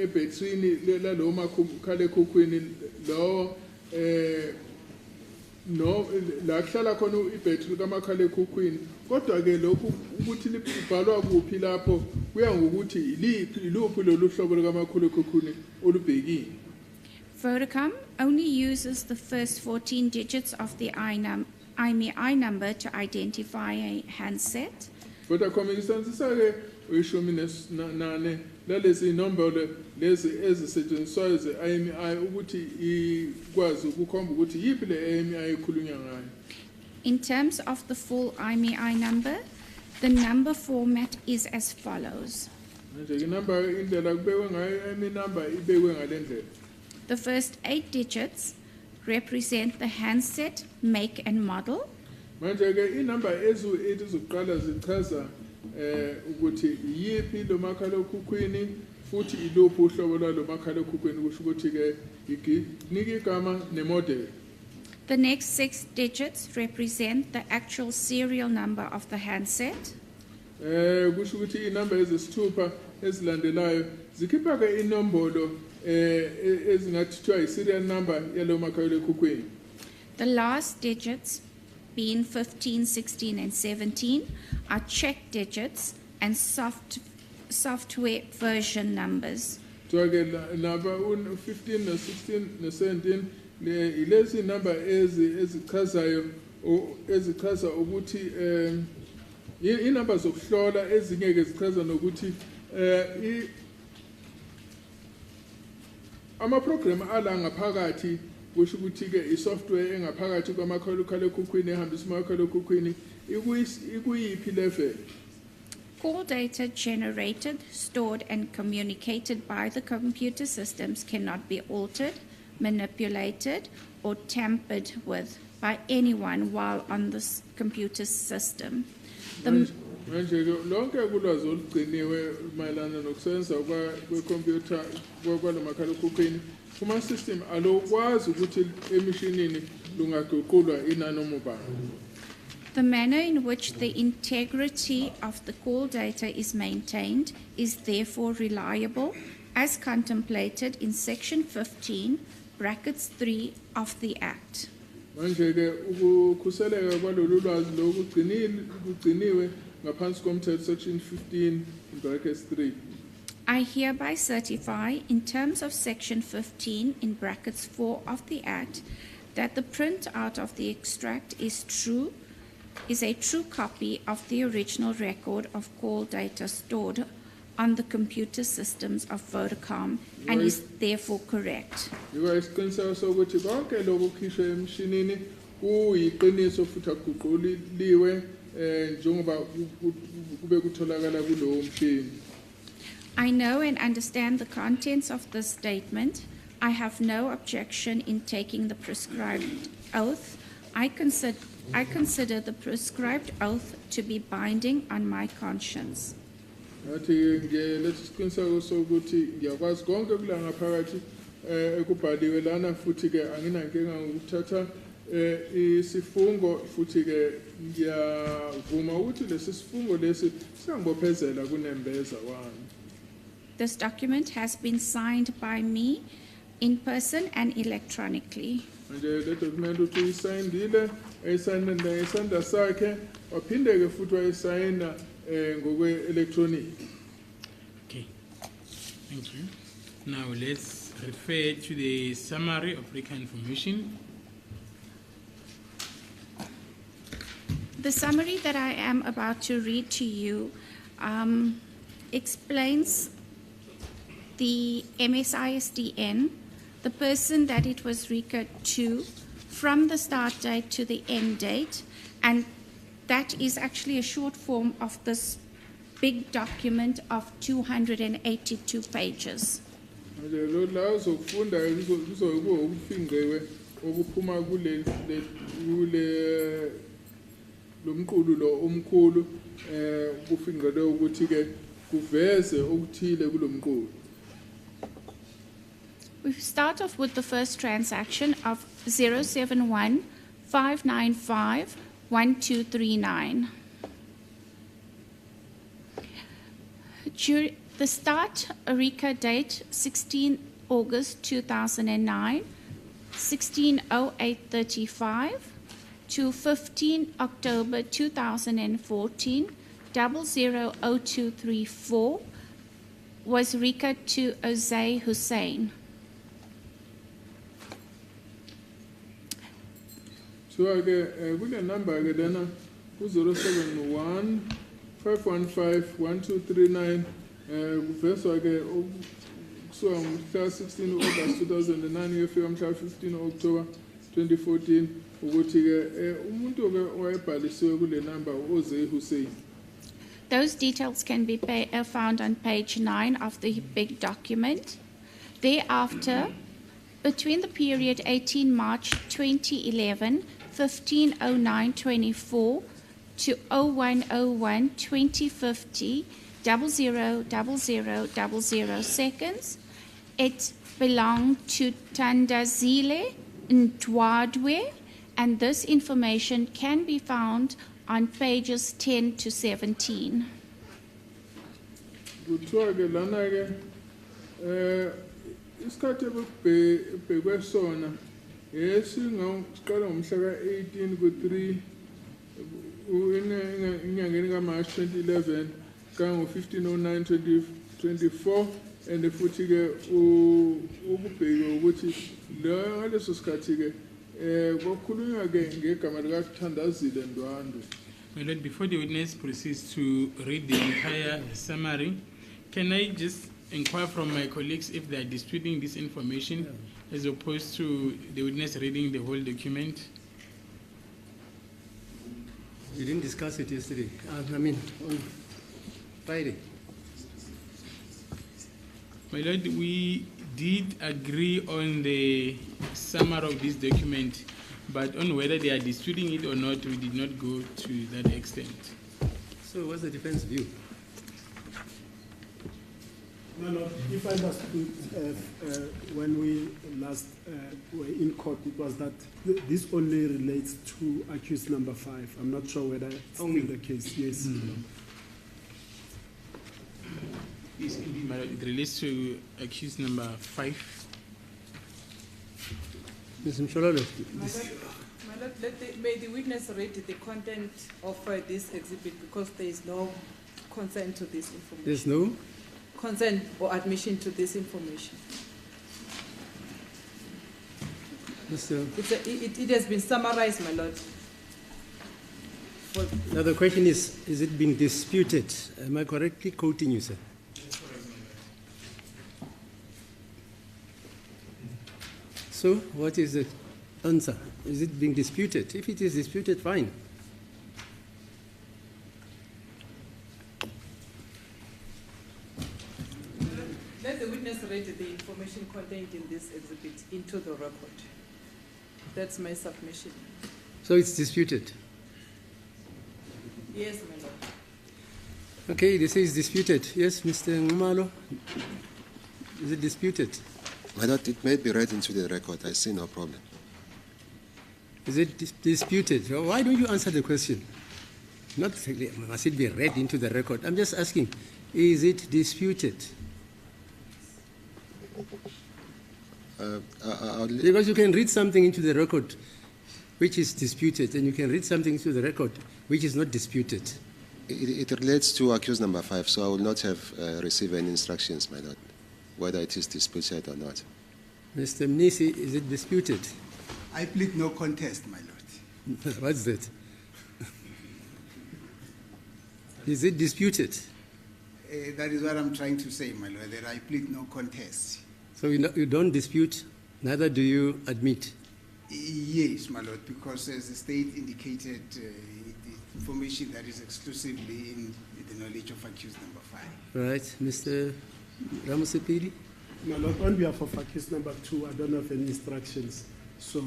ebhetrini lalo makhalekhukhwini lo no la kuhlala khona ibhetri kamakhalekhukhwini kodwa ke lokhu ukuthi libhalwa kuphi lapho kuya ngokuthi iluphi lolu hlobo likamakhalekhukhwini olubhekile. Vodacom only uses the first 14 digits of the IMEI number to identify a handset. Vodacom isebenzisa ke ishumi nane lalezi inombolo lezi ezisetshenziswayo ze-IMEI ukuthi ikwazi ukukhomba ukuthi yiphi le IMEI ikhulunywa ngayo. In terms of the full IMEI number, the number format is as follows. Manje inamba indlela kubekwe ngayo IMEI number ibekwe ngale ndlela. The first 8 digits represent the handset make and model. Manje ke inamba ezu-8 zokuqala zichaza ukuthi yiphi lo makhalekhukhwini futhi iluphi uhlobo lwalo makhalekhukhwini kusho ukuthi ke inika igama nemodel. The next 6 digits represent the actual serial number of the handset. Kusho ukuthi inamba ezisithupha ezilandelayo zikhipha ke inombolo ezingathi kuthiwa i-serial number yalo makhalekhukhwini. The last digits, being 15, 16, and 17, are check digits and software version numbers. So ke naba 15 no-16 no-17 ilezi number ezichazayo ezichaza ukuthi inamba zokuhlola ezingeke zichaza nokuthi ama-program ala ngaphakathi kusho ukuthi ke i-software engaphakathi kwamakhalekhukhwini ehambisa umakhalekhukhwini ikuyiphi level. Call data generated, stored, and communicated by the computer systems cannot be altered, manipulated, or tampered with by anyone while on the computer system. Manje lonke kulwazi olugciniwe mayelana nokusebenza kwekhompyutha kwalo makhalekhukhwini kuma system alokwazi ukuthi emishinini lungaguqulwa inanoma ubani. The manner in which the integrity of the call data is maintained is therefore reliable, as contemplated in Section 15, brackets 3 of the Act. Manje-ke ukukhuseleka kwalolu lwazi kugciniwe ngaphansi komthetho Section 15 brackets 3. I hereby certify, in terms of Section 15 in brackets 4 of the Act, that the printout of the extract is a true copy of the original record of call data stored on the computer systems of Vodacom and is therefore correct. Yiko isiqiniseko sokuthi konke lokhu kukhishwe emshinini kuyiqiniso futhi akuguquliwe njengoba kube kutholakala kulowo mshini. I know and understand the contents of this statement. I have no objection in taking the prescribed oath. I consider the prescribed oath to be binding on my conscience. Ngathi ngeletha isiqiniseko sokuthi ngiyakwazi konke kula ngaphakathi ekubhaliwe lana futhi ke anginankinga ngokuthatha isifungo futhi ke ngiyavuma ukuthi lesi sifungo lesi siyangibophezela kunembeza wami. This document has been signed by me in person and electronically. Manje le document uthi uyisayinile ayisayina ngesandla sakhe waphinde ke futhi wayisayina ngokwe-electronic. Okay, thank you. Now let's refer to the summary of RICA information. The summary that I am about to read to you explains the MSISDN, the person that it was RICA to, from the start date to the end date, and that is actually a short form of this big document of 282 pages. Manje lo la uzokufunda kuzokuba ukufingqiwe okuphuma kule lomqulu lo omkhulu kufingqele ukuthi ke kuveze okuthile kulomqulu. We start off with the first transaction of 071-595-1239. The start RICA date 16 August 2009, 160835 to 15 October 2014, 000234 was RICA to Ozay Hussein. So ke kule number ke lena ku-071 515 1239 kuveswa ke kusuka ngomhla 16 August 2009 kuyofika mhla 15 October 2014 ukuthi ke umuntu ke wayebhalisiwe kule number uZay Hussein. Those details can be found on page 9 of the big document. Thereafter, between the period 18 March 2011, 150924 to 0101 2050, 000000 seconds, it belonged to Tandazile Ndwadwe, and this information can be found on pages 10 to 17. Kuthiwa ke lana ke isikhathi ebhekwe sona siqala ngomhla ka-18 ku-3 enyangeni kaMarch 2011 kango-1509-2024 and futhi ke ukubheka ukuthi ngaleso sikhathi ke kwakhulunywa ke ngegama likaThandazile Ndwandwe. My Lord, before the witness proceeds to read the entire summary, can I just inquire from my colleagues if they are disputing this information as opposed to the witness reading the whole document? We didn't discuss it yesterday. On Friday. My Lord, we did agree on the summary of this document, but on whether they are disputing it or not, we did not go to that extent. So what's the defense view? No, no, if I understood, when we last were in court, it was that this only relates to accused number 5. I'm not sure whether it's still the case. Yes. Yes, indeed, my lord. It relates to accused number 5. Ms. Mshololo, My lord, may the witness read the content of this exhibit because there is no consent to this information. there's no? Consent or admission to this information. Mr. It has been summarized, my lord. Now the question is it being disputed? Am I correctly quoting you, sir? So what is the answer? Is it being disputed? If it is disputed, fine. Let the witness read the information contained in this exhibit into the record. That's my submission. So it's disputed. Yes, my lord. Okay, this is disputed. Yes, Mr. Ngumalo? Is it disputed? My lord, it may be read into the record. I see no problem. Is it disputed? Why don't you answer the question? Not must it be read into the record. I'm just asking, is it disputed? Because you can read something into the record which is disputed, and you can read something into the record which is not disputed. It relates to accused number 5, so I will not have received any instructions, my lord, whether it is disputed or not. Mr. Mnisi, is it disputed? I plead no contest, my lord. What's that? Is it disputed? That is what I'm trying to say, my lord, that I plead no contest. So you don't dispute, neither do you admit? Yes, my lord, because as the state indicated, the information that is exclusively in the knowledge of accused number 5. Right. Mr. Ramusepili? My lord, on behalf of accused number 2, I don't have any instructions. So,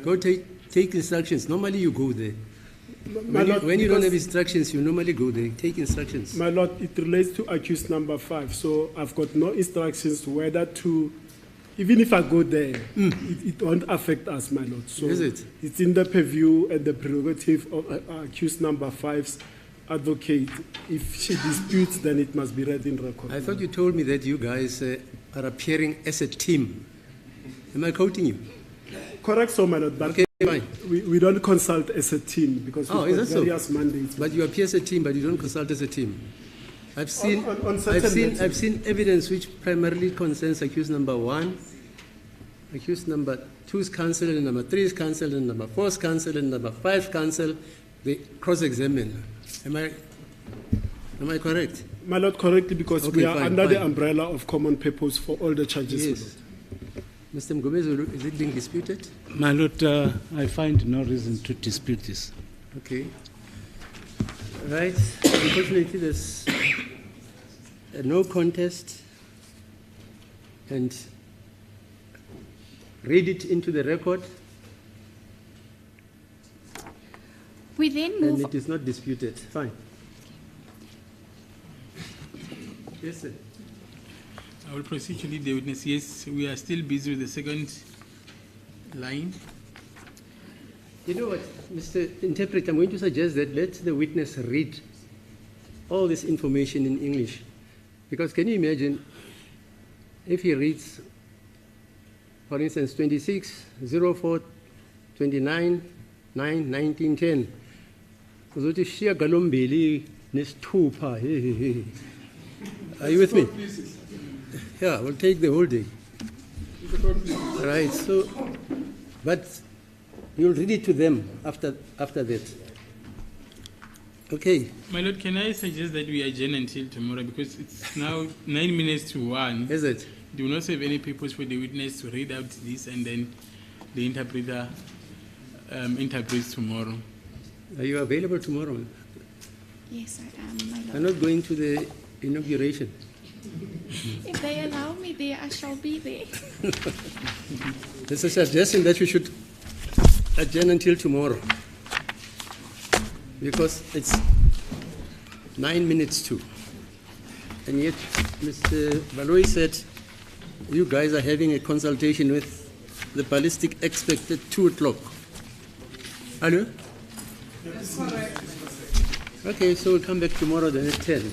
Go take instructions. Normally you go there. my lord, When you don't have because- instructions, you normally go there. Take instructions. My lord, it relates to accused number 5, so I've got no instructions whether to, even if I go there, it won't affect us, my lord. So Is it? It's in the purview and the prerogative of accused number 5's advocate. If she disputes, then it must be read in record. I thought you told me that you guys are appearing as a team. Am I quoting you? Correct, so my lord, but Okay, fine. we don't consult as a team because Oh, we've is got that so? various mandates. But you appear as a team, but you don't consult as a team. I've seen, on certain I've seen evidence which primarily concerns accused number 1, accused number 2's counsel, and number 3's counsel, and number 4's counsel, and number 5's counsel. They cross-examine. Am I correct? My lord, correctly, because Okay, we are fine, under the fine. umbrella of common purpose for all the charges. my Yes. lord. Mr. Mgomezulu, is it being disputed? My lord, I find no reason to dispute this. Okay. Right. Unfortunately, there's no contest, and read it into the record, We then and move it is not disputed. Fine. Yes, sir. I will proceed to lead the witness. Yes, we are still busy with the second line. You know what, Mr. Interpreter, I'm going to suggest that let the witness read all this information in English. Because can you imagine if he reads, for instance, 26, 04, 29, 9, 19, 10. Uzothi shiyagalombili nesithupha. Are you with me? Yeah, we'll take the whole day. Right, so, but you'll read it to them after that. Okay, My lord, can I suggest that we adjourn until tomorrow because it's now 9 minutes to 1. is it? Do not serve any purpose for the witness to read out this and then the interpreter interprets tomorrow. Are you available tomorrow? Yes, I am, my I'm lord. not going to the inauguration. If they allow me there, I shall be there. There's a suggestion that we should adjourn until tomorrow because it's 9 minutes to. And yet, Mr. Baloyi said, you guys are having a consultation with the ballistic expert at 2 o'clock. Hello? That's correct. Okay, so we'll come back tomorrow then at 10.